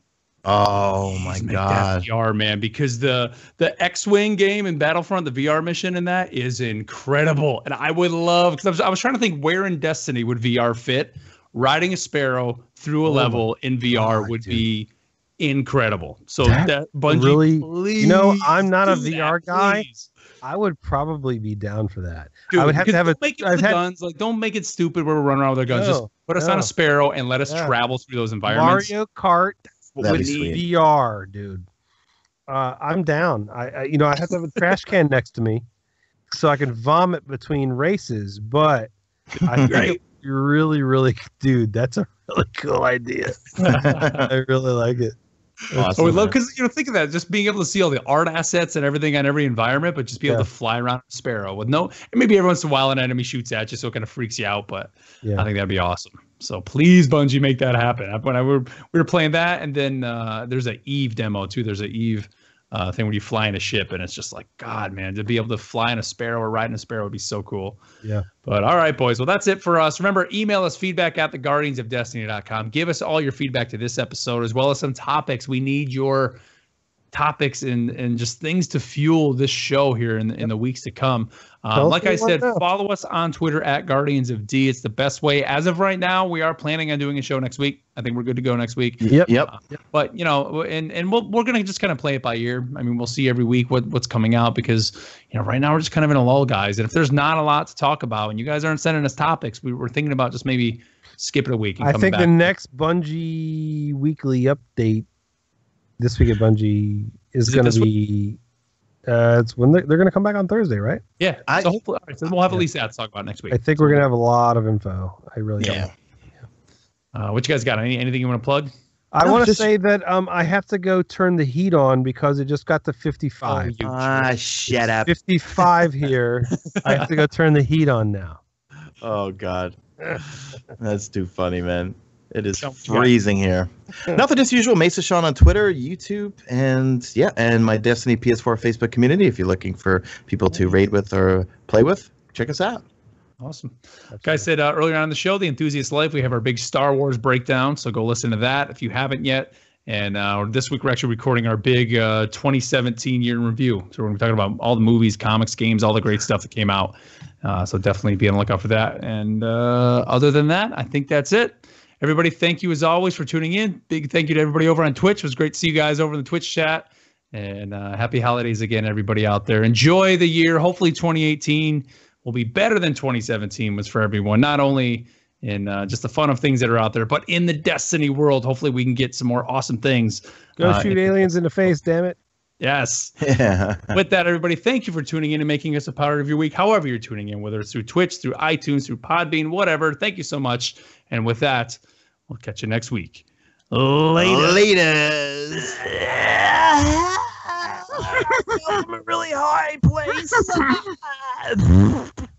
oh my God, VR, man, because the X-Wing game in Battlefront, the VR mission in that is incredible. And I would love, because I was trying to think where in Destiny would VR fit. Riding a Sparrow through a level in VR would be incredible. So that Bungie, really, please, I'm not a VR guy. I would probably be down for that. Dude, I would have to have guns. Like, don't make it stupid where we're running around with our guns. Just put us on a Sparrow and let us travel through those environments. Mario Kart That'd with be sweet. VR, dude. I'm down. I have to have a trash can next to me so I can vomit between races. But I think you're really, dude, that's a really cool idea. I really like it. Awesome, we love, because think of that, just being able to see all the art assets and everything on every environment, but just be able to fly around a Sparrow with and maybe every once in a while an enemy shoots at you, so it kind of freaks you out. But I think that'd be awesome. So please, Bungie, make that happen. When we were playing that, and then there's an Eve demo too. There's an Eve thing where you fly in a ship, and it's just like, God, man, to be able to fly in a Sparrow or ride in a Sparrow would be so cool. Yeah. But all right, boys. Well, that's it for us. Remember, email us feedback@theguardiansofdestiny.com. Give us all your feedback to this episode, as well as some topics. We need your topics and just things to fuel this show here in the weeks to come. Like I said, follow us on Twitter at Guardians of D. It's the best way. As of right now, we are planning on doing a show next week. I think we're good to go next week. Yep. But and we're gonna just kind of play it by ear. I mean, we'll see every week what's coming out because right now we're just kind of in a lull, guys. And if there's not a lot to talk about and you guys aren't sending us topics, we were thinking about just maybe skipping a week. And I think back. the next Bungie weekly update this week at Bungie is going to be. It's when they're going to come back on Thursday, right? Yeah. So hopefully, so we'll have at least that to talk about next week. I think we're going to have a lot of info. I really do. What you guys got? Anything you want to plug? I want to say that I have to go turn the heat on because it just got to 55. Shut up. 55 here. I have to go turn the heat on now. Oh, God. That's too funny, man. It is freezing here. Nothing as usual. Mesa Sean on Twitter, YouTube, and my Destiny PS4 Facebook community. If you're looking for people to raid with or play with, check us out. Awesome. Guys said earlier on in the show, The Enthusiast Life, we have our big Star Wars breakdown. So go listen to that if you haven't yet. And this week we're actually recording our big 2017 year in review. So we're going to be talking about all the movies, comics, games, all the great stuff that came out. So definitely be on the lookout for that. And other than that, I think that's it. Everybody, thank you as always for tuning in. Big thank you to everybody over on Twitch. It was great to see you guys over in the Twitch chat. And happy holidays again, everybody out there. Enjoy the year. Hopefully 2018 will be better than 2017 was for everyone. Not only in just the fun of things that are out there, but in the Destiny world. Hopefully we can get some more awesome things. Go shoot aliens in the face, damn it. Yes. With that, everybody, thank you for tuning in and making us a part of your week, however you're tuning in, whether it's through Twitch, through iTunes, through Podbean, whatever. Thank you so much. And with that, we'll catch you next week. Laters. From a really high place.